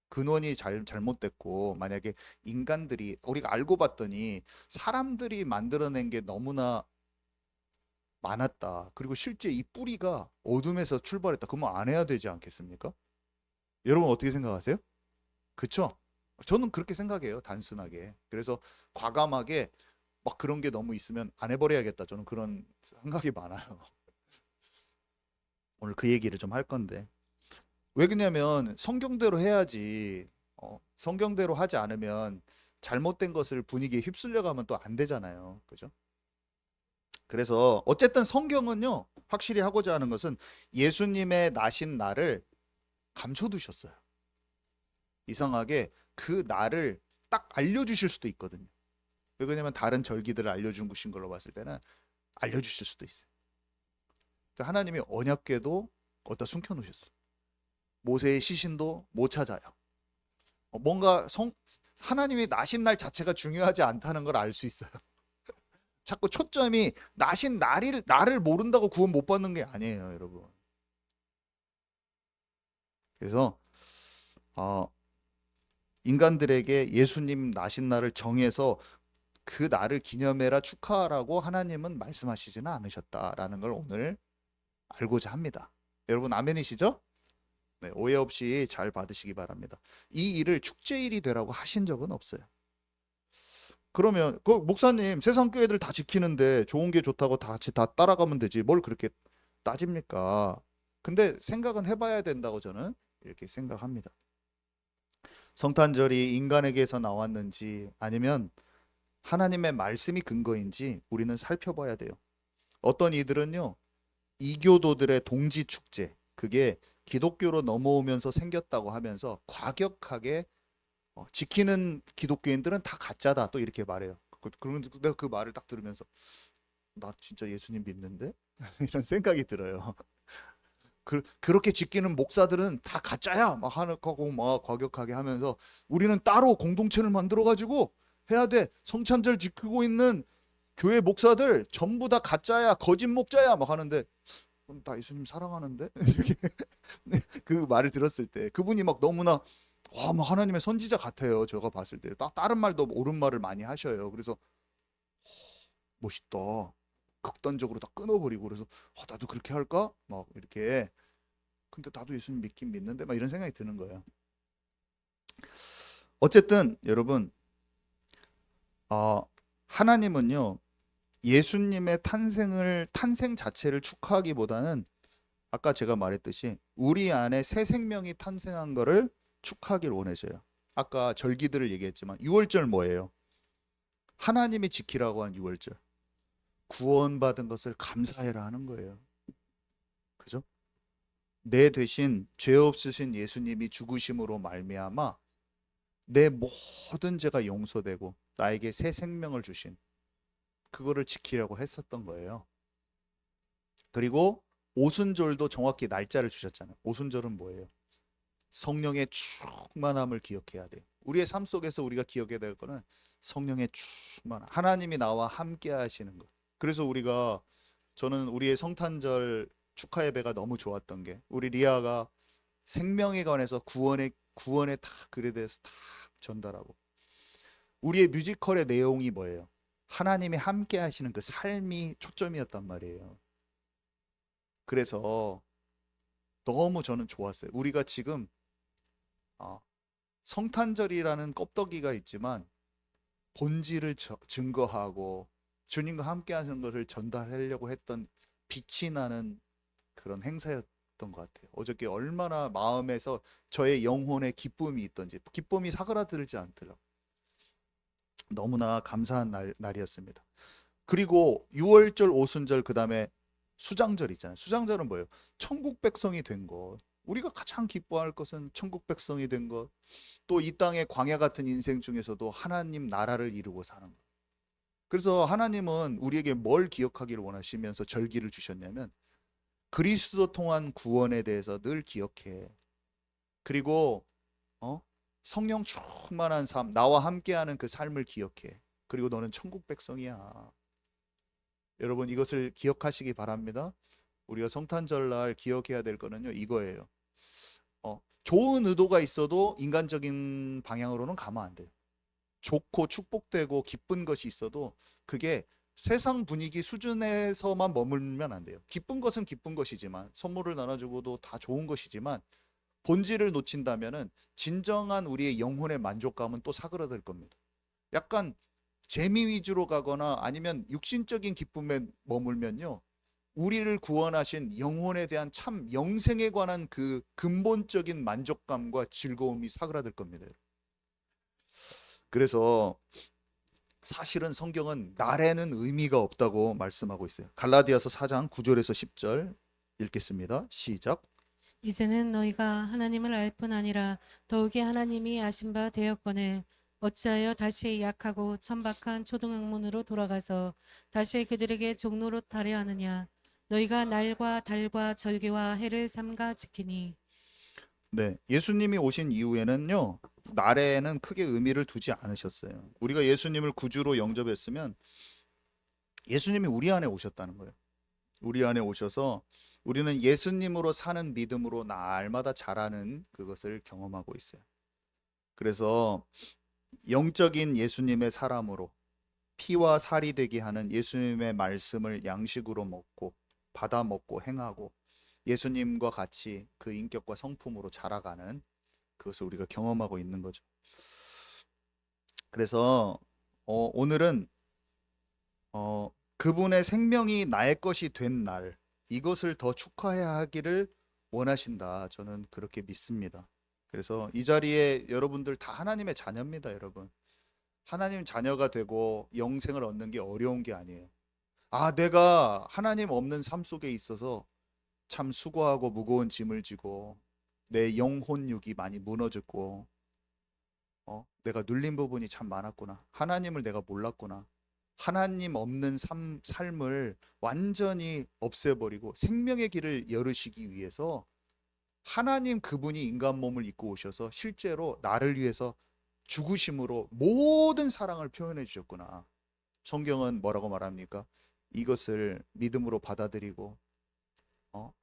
S1: 근원이 잘못됐고 만약에 인간들이 우리가 알고 봤더니 사람들이 만들어낸 게 너무나 많았다. 그리고 실제 이 뿌리가 어둠에서 출발했다. 그러면 안 해야 되지 않겠습니까? 여러분 어떻게 생각하세요? 그쵸? 저는 그렇게 생각해요. 단순하게. 그래서 과감하게 막 그런 게 너무 있으면 안 해버려야겠다. 저는 그런 생각이 많아요. 오늘 그 얘기를 좀 할 건데. 왜 그러냐면 성경대로 해야지. 성경대로 하지 않으면 잘못된 것을 분위기에 휩쓸려 가면 또 안 되잖아요. 그죠? 그래서 어쨌든 성경은요. 확실히 하고자 하는 것은 예수님의 나신 날을 감춰두셨어요. 이상하게 그 날을 딱 알려주실 수도 있거든요. 왜 그러냐면 다른 절기들을 알려준 것인 걸로 봤을 때는 알려주실 수도 있어요. 하나님이 언약궤도 어디다 숨겨놓으셨어요. 모세의 시신도 못 찾아요. 뭔가 하나님이 나신 날 자체가 중요하지 않다는 걸 알 수 있어요. 자꾸 초점이 나신 나를 모른다고 구원 못 받는 게 아니에요, 여러분. 그래서 인간들에게 예수님 나신 날을 정해서 그 날을 기념해라 축하하라고 하나님은 말씀하시지는 않으셨다라는 걸 오늘 알고자 합니다. 여러분 아멘이시죠? 네, 오해 없이 잘 받으시기 바랍니다. 이 일을 축제일이 되라고 하신 적은 없어요. 그러면 그 목사님 세상 교회들 다 지키는데 좋은 게 좋다고 다 같이 다 따라가면 되지 뭘 그렇게 따집니까? 근데 생각은 해봐야 된다고 저는 이렇게 생각합니다. 성탄절이 인간에게서 나왔는지 아니면 하나님의 말씀이 근거인지 우리는 살펴봐야 돼요. 어떤 이들은요, 이교도들의 동지 축제, 그게 기독교로 넘어오면서 생겼다고 하면서 과격하게 지키는 기독교인들은 다 가짜다 또 이렇게 말해요. 그러면 내가 그 말을 딱 들으면서 나 진짜 예수님 믿는데? 이런 생각이 들어요. 그렇게 지키는 목사들은 다 가짜야 막 하는 거고 막 과격하게 하면서 우리는 따로 공동체를 만들어 가지고 해야 돼. 성찬절 지키고 있는 교회 목사들 전부 다 가짜야 거짓 목자야 막 하는데 나 예수님 사랑하는데 이렇게 그 말을 들었을 때 그분이 막 너무나 막 하나님의 선지자 같아요. 제가 봤을 때 다른 말도 옳은 말을 많이 하셔요. 그래서 멋있다. 극단적으로 다 끊어버리고 그래서 나도 그렇게 할까? 막 이렇게 근데 나도 예수님 믿긴 믿는데 막 이런 생각이 드는 거예요. 어쨌든 여러분 하나님은요 예수님의 탄생 자체를 축하하기보다는 아까 제가 말했듯이 우리 안에 새 생명이 탄생한 거를 축하하길 원하셔요. 아까 절기들을 얘기했지만 6월절 뭐예요? 하나님이 지키라고 한 6월절. 구원받은 것을 감사해라 하는 거예요. 그죠? 내 대신 죄 없으신 예수님이 죽으심으로 말미암아 내 모든 죄가 용서되고 나에게 새 생명을 주신 그거를 지키려고 했었던 거예요. 그리고 오순절도 정확히 날짜를 주셨잖아요. 오순절은 뭐예요? 성령의 충만함을 기억해야 돼요. 우리의 삶 속에서 우리가 기억해야 될 거는 성령의 충만함. 하나님이 나와 함께 하시는 것. 그래서 저는 우리의 성탄절 축하 예배가 너무 좋았던 게 우리 리아가 생명에 관해서 구원에 다 글에 대해서 다 전달하고 우리의 뮤지컬의 내용이 뭐예요? 하나님이 함께 하시는 그 삶이 초점이었단 말이에요. 그래서 너무 저는 좋았어요. 우리가 지금 성탄절이라는 껍데기가 있지만 본질을 증거하고 주님과 함께 하는 것을 전달하려고 했던 빛이 나는 그런 행사였던 것 같아요. 어저께 얼마나 마음에서 저의 영혼에 기쁨이 있던지 기쁨이 사그라들지 않더라고요. 너무나 감사한 날이었습니다. 그리고 6월절 오순절 그다음에 수장절 있잖아요. 수장절은 뭐예요? 천국 백성이 된 것. 우리가 가장 기뻐할 것은 천국 백성이 된 것. 또 이 땅의 광야 같은 인생 중에서도 하나님 나라를 이루고 사는 것. 그래서 하나님은 우리에게 뭘 기억하기를 원하시면서 절기를 주셨냐면 그리스도 통한 구원에 대해서 늘 기억해. 그리고 어? 성령 충만한 삶, 나와 함께하는 그 삶을 기억해. 그리고 너는 천국 백성이야. 여러분 이것을 기억하시기 바랍니다. 우리가 성탄절날 기억해야 될 거는요 이거예요. 좋은 의도가 있어도 인간적인 방향으로는 가면 안 돼요. 좋고 축복되고 기쁜 것이 있어도 그게 세상 분위기 수준에서만 머물면 안 돼요. 기쁜 것은 기쁜 것이지만 선물을 나눠주고도 다 좋은 것이지만 본질을 놓친다면은 진정한 우리의 영혼의 만족감은 또 사그라들 겁니다. 약간 재미 위주로 가거나 아니면 육신적인 기쁨에 머물면요. 우리를 구원하신 영혼에 대한 참 영생에 관한 그 근본적인 만족감과 즐거움이 사그라들 겁니다. 그래서 사실은 성경은 날에는 의미가 없다고 말씀하고 있어요. 갈라디아서 4장 9절에서 10절 읽겠습니다. 시작.
S2: 이제는 너희가 하나님을 알 뿐 아니라 더욱이 하나님이 아신 바 되었거늘 어찌하여 다시 약하고 천박한 초등학문으로 돌아가서 다시 그들에게 종로로 타려 하느냐. 너희가 날과 달과 절기와 해를 삼가 지키니.
S1: 네, 예수님이 오신 이후에는요. 날에는 크게 의미를 두지 않으셨어요. 우리가 예수님을 구주로 영접했으면 예수님이 우리 안에 오셨다는 거예요. 우리 안에 오셔서 우리는 예수님으로 사는 믿음으로 날마다 자라는 그것을 경험하고 있어요. 그래서 영적인 예수님의 사람으로 피와 살이 되게 하는 예수님의 말씀을 양식으로 먹고 받아 먹고 행하고 예수님과 같이 그 인격과 성품으로 자라가는 그것을 우리가 경험하고 있는 거죠. 그래서 오늘은 그분의 생명이 나의 것이 된 날, 이것을 더 축하해야 하기를 원하신다. 저는 그렇게 믿습니다. 그래서 이 자리에 여러분들 다 하나님의 자녀입니다, 여러분. 하나님 자녀가 되고 영생을 얻는 게 어려운 게 아니에요. 아, 내가 하나님 없는 삶 속에 있어서 참 수고하고 무거운 짐을 지고 내 영혼육이 많이 무너졌고 내가 눌린 부분이 참 많았구나. 하나님을 내가 몰랐구나. 하나님 없는 삶을 완전히 없애버리고 생명의 길을 열으시기 위해서 하나님 그분이 인간 몸을 입고 오셔서 실제로 나를 위해서 죽으심으로 모든 사랑을 표현해 주셨구나. 성경은 뭐라고 말합니까? 이것을 믿음으로 받아들이고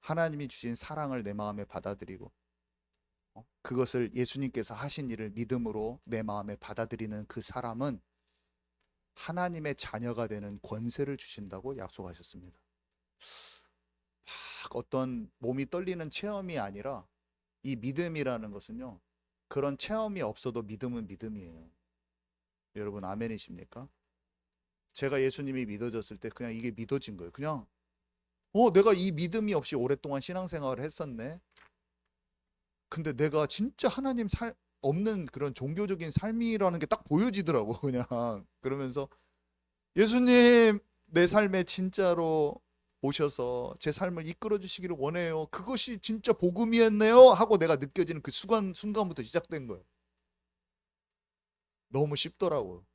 S1: 하나님이 주신 사랑을 내 마음에 받아들이고 그것을 예수님께서 하신 일을 믿음으로 내 마음에 받아들이는 그 사람은 하나님의 자녀가 되는 권세를 주신다고 약속하셨습니다. 막 어떤 몸이 떨리는 체험이 아니라 이 믿음이라는 것은요. 그런 체험이 없어도 믿음은 믿음이에요. 여러분 아멘이십니까? 제가 예수님이 믿어졌을 때 그냥 이게 믿어진 거예요. 그냥 내가 이 믿음이 없이 오랫동안 신앙생활을 했었네. 근데 내가 진짜 하나님 없는 그런 종교적인 삶이라는 게 딱 보여지더라고 그냥. 그러면서 예수님 내 삶에 진짜로 오셔서 제 삶을 이끌어 주시기를 원해요. 그것이 진짜 복음이었네요 하고 내가 느껴지는 그 순간부터 시작된 거예요. 너무 쉽더라고요.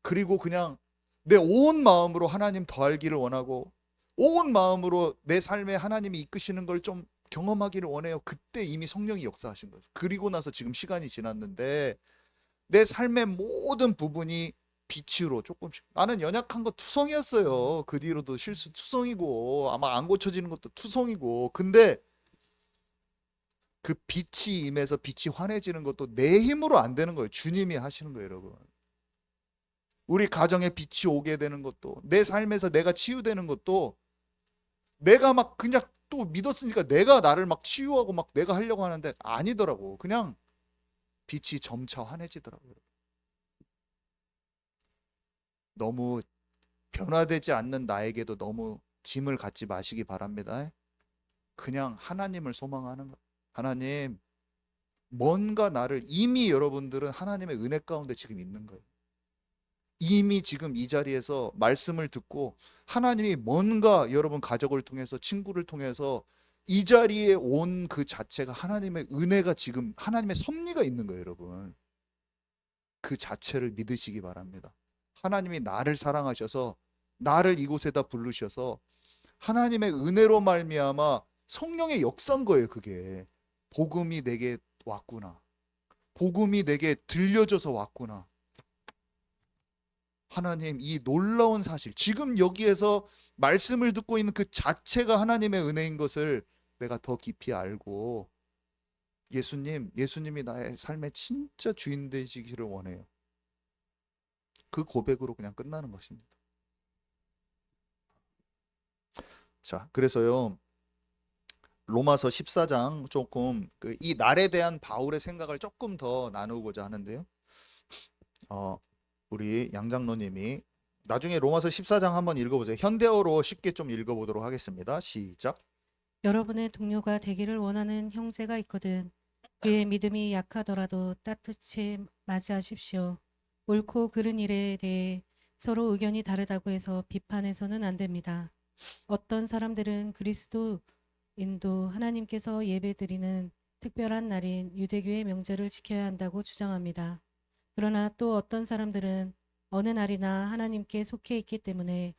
S1: 그리고 그냥 내 온 마음으로 하나님 더 알기를 원하고 온 마음으로 내 삶에 하나님이 이끄시는 걸 좀 경험하기를 원해요. 그때 이미 성령이 역사하신 거예요. 그리고 나서 지금 시간이 지났는데 내 삶의 모든 부분이 빛으로 조금씩. 나는 연약한 거 투성이었어요. 그 뒤로도 실수 투성이고 아마 안 고쳐지는 것도 투성이고. 근데 그 빛이 임해서 빛이 환해지는 것도 내 힘으로 안 되는 거예요. 주님이 하시는 거예요, 여러분. 우리 가정에 빛이 오게 되는 것도 내 삶에서 내가 치유되는 것도 내가 막 그냥 또 믿었으니까 내가 나를 막 치유하고 막 내가 하려고 하는데 아니더라고. 그냥 빛이 점차 환해지더라고요. 너무 변화되지 않는 나에게도 너무 짐을 갖지 마시기 바랍니다. 그냥 하나님을 소망하는 거예요. 하나님, 뭔가 나를 이미 여러분들은 하나님의 은혜 가운데 지금 있는 거예요. 이미 지금 이 자리에서 말씀을 듣고 하나님이 뭔가 여러분 가족을 통해서 친구를 통해서 이 자리에 온 그 자체가 하나님의 은혜가 지금 하나님의 섭리가 있는 거예요, 여러분. 그 자체를 믿으시기 바랍니다. 하나님이 나를 사랑하셔서 나를 이곳에다 부르셔서 하나님의 은혜로 말미암아 성령의 역사인 거예요, 그게. 복음이 내게 왔구나. 복음이 내게 들려져서 왔구나. 하나님, 이 놀라운 사실, 지금 여기에서 말씀을 듣고 있는 그 자체가 하나님의 은혜인 것을 내가 더 깊이 알고 예수님이 나의 삶의 진짜 주인 되시기를 원해요. 그 고백으로 그냥 끝나는 것입니다. 자, 그래서요. 로마서 14장 조금 이 날에 대한 바울의 생각을 조금 더 나누고자 하는데요. 우리 양장로님이 나중에 로마서 14장 한번 읽어보세요. 현대어로 쉽게 좀 읽어보도록 하겠습니다. 시작.
S2: 여러분의 동료가 되기를 원하는 형제가 있거든 그의 믿음이 약하더라도 따뜻히 맞이하십시오. 옳고 그른 일에 대해 서로 의견이 다르다고 해서 비판해서는 안 됩니다. 어떤 사람들은 그리스도인도 하나님께서 예배드리는 특별한 날인 유대교의 명절을 지켜야 한다고 주장합니다. 그러나 또 어떤 사람들은 어느 날이나 하나님께 속해 있기 때문에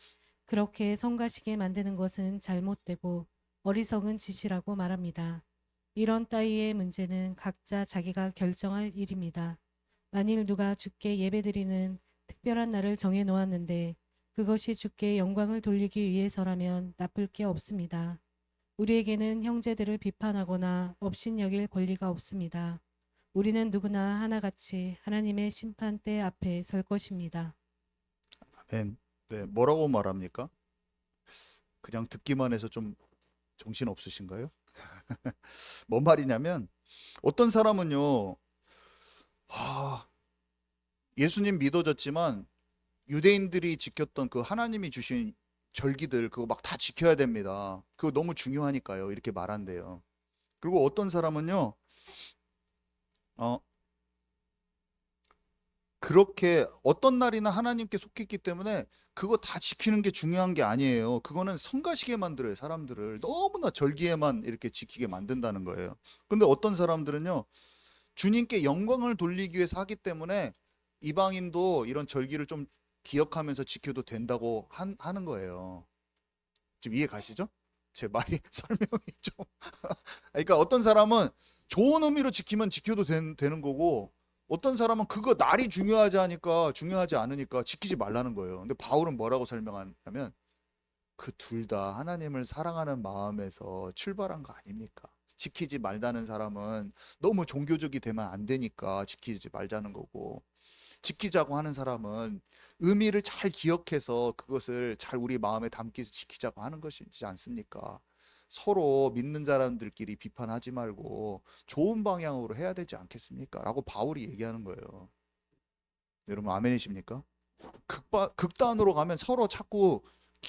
S2: 그렇게 성가시게 만드는 것은 잘못되고 어리석은 짓이라고 말합니다. 이런 따위의 문제는 각자 자기가 결정할 일입니다. 만일 누가 주께 예배드리는 특별한 날을 정해 놓았는데 그것이 주께 영광을 돌리기 위해서라면 나쁠 게 없습니다. 우리에게는 형제들을 비판하거나 업신여길 권리가 없습니다. 우리는 누구나 하나같이 하나님의 심판대 앞에 설 것입니다.
S1: 아멘. 네, 뭐라고 말합니까? 그냥 듣기만 해서 좀 정신 없으신가요? 뭔 말이냐면 어떤 사람은요, 예수님 믿어졌지만 유대인들이 지켰던 그 하나님이 주신 절기들 그거 막 다 지켜야 됩니다. 그거 너무 중요하니까요. 이렇게 말한대요. 그리고 어떤 사람은요, 어, 그렇게 어떤 날이나 하나님께 속했기 때문에 그거 다 지키는 게 중요한 게 아니에요. 그거는 성가시게 만들어요. 사람들을 너무나 절기에만 이렇게 지키게 만든다는 거예요. 근데 어떤 사람들은요, 주님께 영광을 돌리기 위해서 하기 때문에 이방인도 이런 절기를 좀 기억하면서 지켜도 된다고 하는 거예요. 지금 이해 가시죠? 제 말이 설명이 좀 그러니까 어떤 사람은 좋은 의미로 지키면 지켜도 되는 거고 어떤 사람은 그거 날이 중요하지 않으니까 지키지 말라는 거예요. 근데 바울은 뭐라고 설명하냐면 그 둘 다 하나님을 사랑하는 마음에서 출발한 거 아닙니까? 지키지 말자는 사람은 너무 종교적이 되면 안 되니까 지키지 말자는 거고 지키자고 하는 사람은 의미를 잘 기억해서 그것을 잘 우리 마음에 담기 위해서 지키자고 하는 것이지 않습니까? 서로 믿는 사람들끼리 비판하지 말고 좋은 방향으로 해야 되지 않겠습니까? 라고 바울이 얘기하는 거예요. 여러분 아멘이십니까? 극단으로 가면 서로 자꾸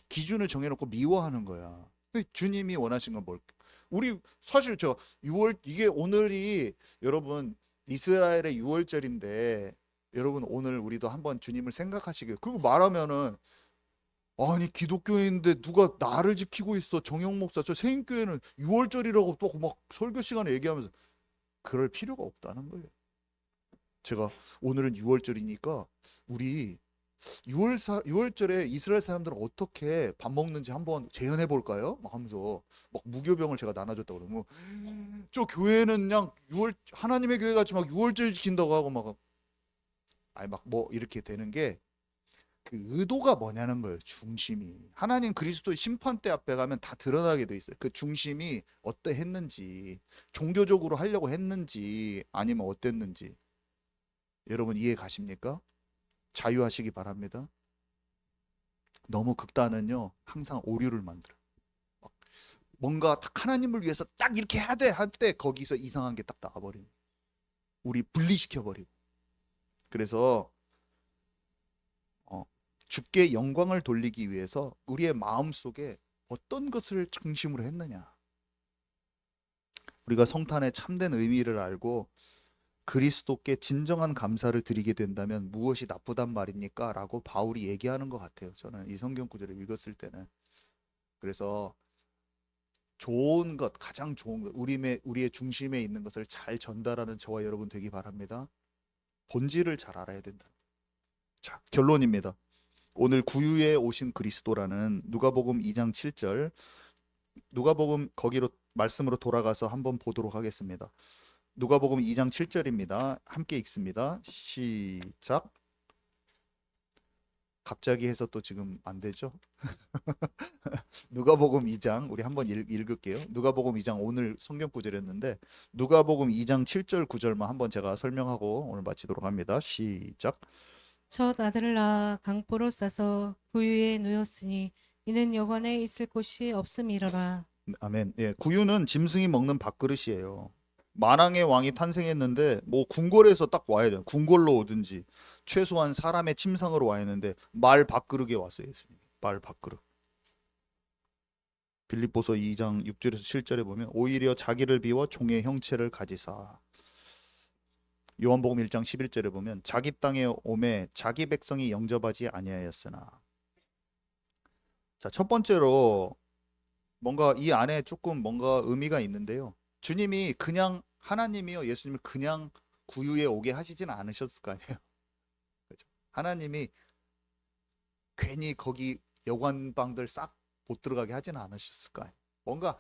S1: 기준을 정해놓고 미워하는 거야. 주님이 원하신 건 뭘까? 우리 사실 저 6월 이게 오늘이 여러분 이스라엘의 6월절인데 여러분 오늘 우리도 한번 주님을 생각하시길. 그리고 말하면은 아니 기독교인인데 누가 나를 지키고 있어 정영 목사 저 세인교회는 6월절이라고 또 막 설교 시간에 얘기하면서 그럴 필요가 없다는 거예요. 제가 오늘은 6월절이니까 우리 6월절에 이스라엘 사람들은 어떻게 밥 먹는지 한번 재현해 볼까요? 막 하면서 막 무교병을 제가 나눠줬다고 그러고 저 교회는 그냥 6월 하나님의 교회 같이 막 6월절 지킨다고 하고 막 아니 막 뭐 이렇게 되는 게 그 의도가 뭐냐는 거예요. 중심이 하나님 그리스도의 심판대 앞에 가면 다 드러나게 돼 있어요. 그 중심이 어떠했는지 종교적으로 하려고 했는지 아니면 어땠는지 여러분 이해 가십니까? 자유하시기 바랍니다. 너무 극단은요 항상 오류를 만들어. 막 뭔가 딱 하나님을 위해서 딱 이렇게 해야 돼 할 때 거기서 이상한 게 딱 나와버리는. 우리 분리시켜 버리고. 그래서 주께 영광을 돌리기 위해서 우리의 마음 속에 어떤 것을 중심으로 했느냐. 우리가 성탄의 참된 의미를 알고 그리스도께 진정한 감사를 드리게 된다면 무엇이 나쁘단 말입니까? 라고 바울이 얘기하는 것 같아요. 저는 이 성경 구절을 읽었을 때는. 그래서 좋은 것, 가장 좋은 것, 우리의 중심에 있는 것을 잘 전달하는 저와 여러분 되기 바랍니다. 본질을 잘 알아야 된다. 자, 결론입니다. 오늘 구유에 오신 그리스도라는 누가복음 2장 7절, 누가복음 거기로 말씀으로 돌아가서 한번 보도록 하겠습니다. 누가복음 2장 7절입니다. 함께 읽습니다. 시작. 갑자기 해서 또 지금 안 되죠? 누가복음 2장 우리 한번 읽을게요. 누가복음 2장 오늘 성경 구절이었는데 누가복음 2장 7절 9절만 한번 제가 설명하고 오늘 마치도록 합니다. 시작.
S2: 첫 아들을 낳아 강보로 싸서 구유에 누였으니 이는 여관에 있을 곳이 없음이러라.
S1: 아멘. 예, 구유는 짐승이 먹는 밥그릇이에요. 만왕의 왕이 탄생했는데 뭐 궁궐에서 딱 와야 돼요. 궁궐로 오든지 최소한 사람의 침상으로 와야 했는데 말 밥그릇에 왔어요. 예수님. 말 밥그릇. 빌립보서 2장 6절에서 7절에 보면 오히려 자기를 비워 종의 형체를 가지사. 요한복음 1장 11절에 보면 자기 땅에 오매 자기 백성이 영접하지 아니하였으나. 자, 첫 번째로 뭔가 이 안에 조금 뭔가 의미가 있는데요. 주님이 그냥 하나님이요 예수님을 그냥 구유에 오게 하시진 않으셨을 거 아니에요. 그렇죠? 하나님이 괜히 거기 여관방들 싹 못 들어가게 하지는 않으셨을 거 아니에요. 뭔가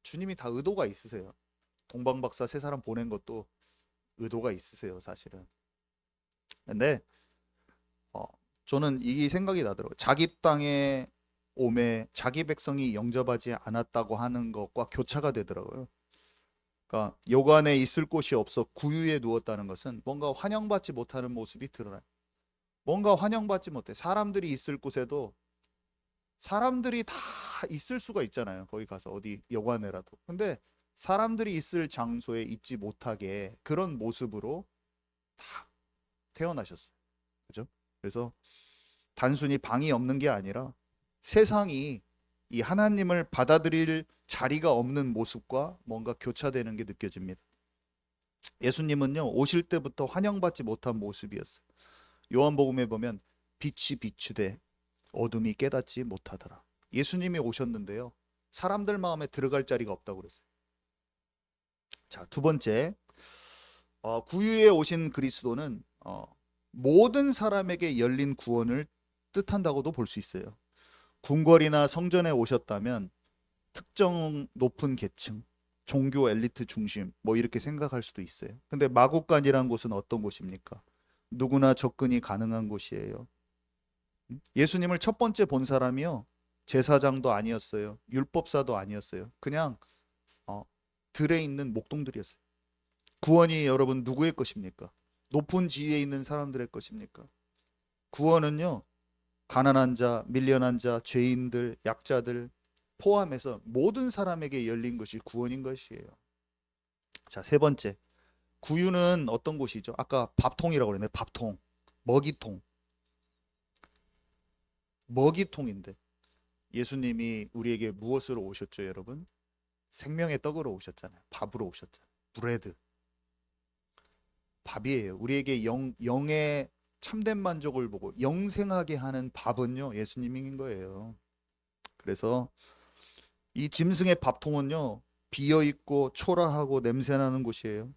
S1: 주님이 다 의도가 있으세요. 동방박사 세 사람 보낸 것도 의도가 있으세요, 사실은. 근데 저는 이 생각이 나더라고요. 자기 땅에 오매 자기 백성이 영접하지 않았다고 하는 것과 교차가 되더라고요. 그러니까 여관에 있을 곳이 없어 구유에 누웠다는 것은 뭔가 환영받지 못하는 모습이 드러나요. 뭔가 환영받지 못해. 사람들이 있을 곳에도 사람들이 다 있을 수가 있잖아요. 거기 가서 어디 여관에라도. 근데 사람들이 있을 장소에 있지 못하게 그런 모습으로 다 태어나셨어요. 그죠? 그래서 단순히 방이 없는 게 아니라 세상이 이 하나님을 받아들일 자리가 없는 모습과 뭔가 교차되는 게 느껴집니다. 예수님은요, 오실 때부터 환영받지 못한 모습이었어요. 요한복음에 보면 빛이 비추되 어둠이 깨닫지 못하더라. 예수님이 오셨는데요, 사람들 마음에 들어갈 자리가 없다고 그랬어요. 자, 두 번째, 구유에 오신 그리스도는 모든 사람에게 열린 구원을 뜻한다고도 볼 수 있어요. 궁궐이나 성전에 오셨다면 특정 높은 계층, 종교 엘리트 중심 뭐 이렇게 생각할 수도 있어요. 근데 마국간이라는 곳은 어떤 곳입니까? 누구나 접근이 가능한 곳이에요. 예수님을 첫 번째 본 사람이요, 제사장도 아니었어요. 율법사도 아니었어요. 그냥 들에 있는 목동들이었어요. 구원이 여러분 누구의 것입니까? 높은 지위에 있는 사람들의 것입니까? 구원은요, 가난한 자, 밀련한 자, 죄인들, 약자들 포함해서 모든 사람에게 열린 것이 구원인 것이에요. 자, 세 번째. 구유는 어떤 곳이죠? 아까 밥통이라고 그랬네. 밥통. 먹이통. 먹이통인데 예수님이 우리에게 무엇으로 오셨죠, 여러분? 생명의 떡으로 오셨잖아요. 밥으로 오셨잖아요. 브레드. 밥이에요. 우리에게 영의 참된 만족을 보고 영생하게 하는 밥은요, 예수님인 거예요. 그래서 이 짐승의 밥통은요, 비어 있고 초라하고 냄새나는 곳이에요.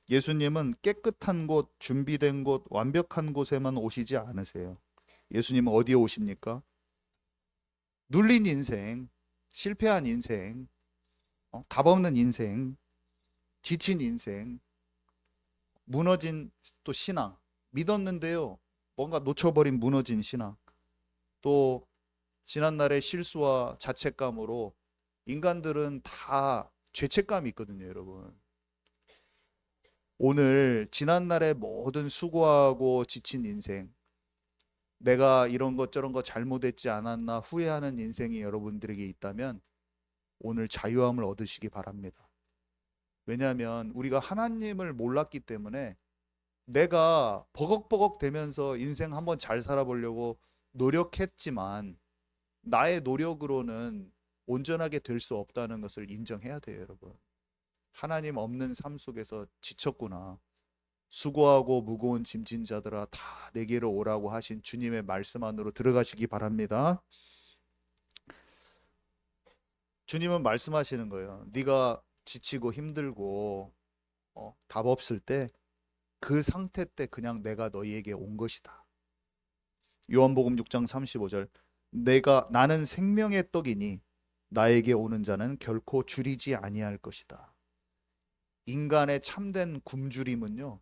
S1: 예수님은 깨끗한 곳, 준비된 곳, 완벽한 곳에만 오시지 않으세요. 예수님은 어디에 오십니까? 눌린 인생, 실패한 인생, 답 없는 인생, 지친 인생, 무너진 또 신앙, 믿었는데요, 뭔가 놓쳐버린 무너진 신앙, 또 지난날의 실수와 자책감으로 인간들은 다 죄책감이 있거든요, 여러분. 오늘 지난날의 모든 수고하고 지친 인생, 내가 이런 것 저런 거 잘못했지 않았나 후회하는 인생이 여러분들에게 있다면 오늘 자유함을 얻으시기 바랍니다. 왜냐하면 우리가 하나님을 몰랐기 때문에 내가 버벅버벅 되면서 인생 한번 잘 살아보려고 노력했지만 나의 노력으로는 온전하게 될 수 없다는 것을 인정해야 돼요, 여러분. 하나님 없는 삶 속에서 지쳤구나. 수고하고 무거운 짐진 자들아 다 내게로 오라고 하신 주님의 말씀 안으로 들어가시기 바랍니다. 주님은 말씀하시는 거예요. 네가 지치고 힘들고 답 없을 때 그 상태 때 그냥 내가 너희에게 온 것이다. 요한복음 6장 35절 나는 생명의 떡이니 나에게 오는 자는 결코 줄이지 아니할 것이다. 인간의 참된 굶주림은요,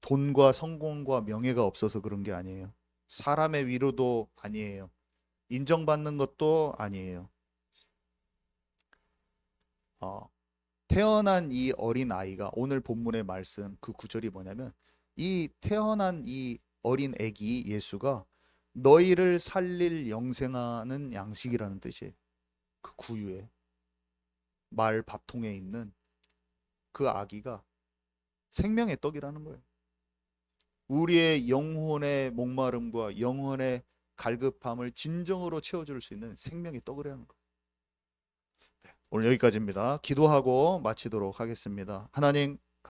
S1: 돈과 성공과 명예가 없어서 그런 게 아니에요. 사람의 위로도 아니에요. 인정받는 것도 아니에요. 태어난 이 어린 아이가, 오늘 본문의 말씀 그 구절이 뭐냐면, 이 태어난 이 어린 아기 예수가 너희를 살릴 영생하는 양식이라는 뜻이에요. 그 구유에 말 밥통에 있는 그 아기가 생명의 떡이라는 거예요. 우리의 영혼의 목마름과 영혼의 갈급함을 진정으로 채워줄 수 있는 생명의 떡이라는 거예요. 네, 오늘 여기까지입니다. 기도하고 마치도록 하겠습니다. 하나님,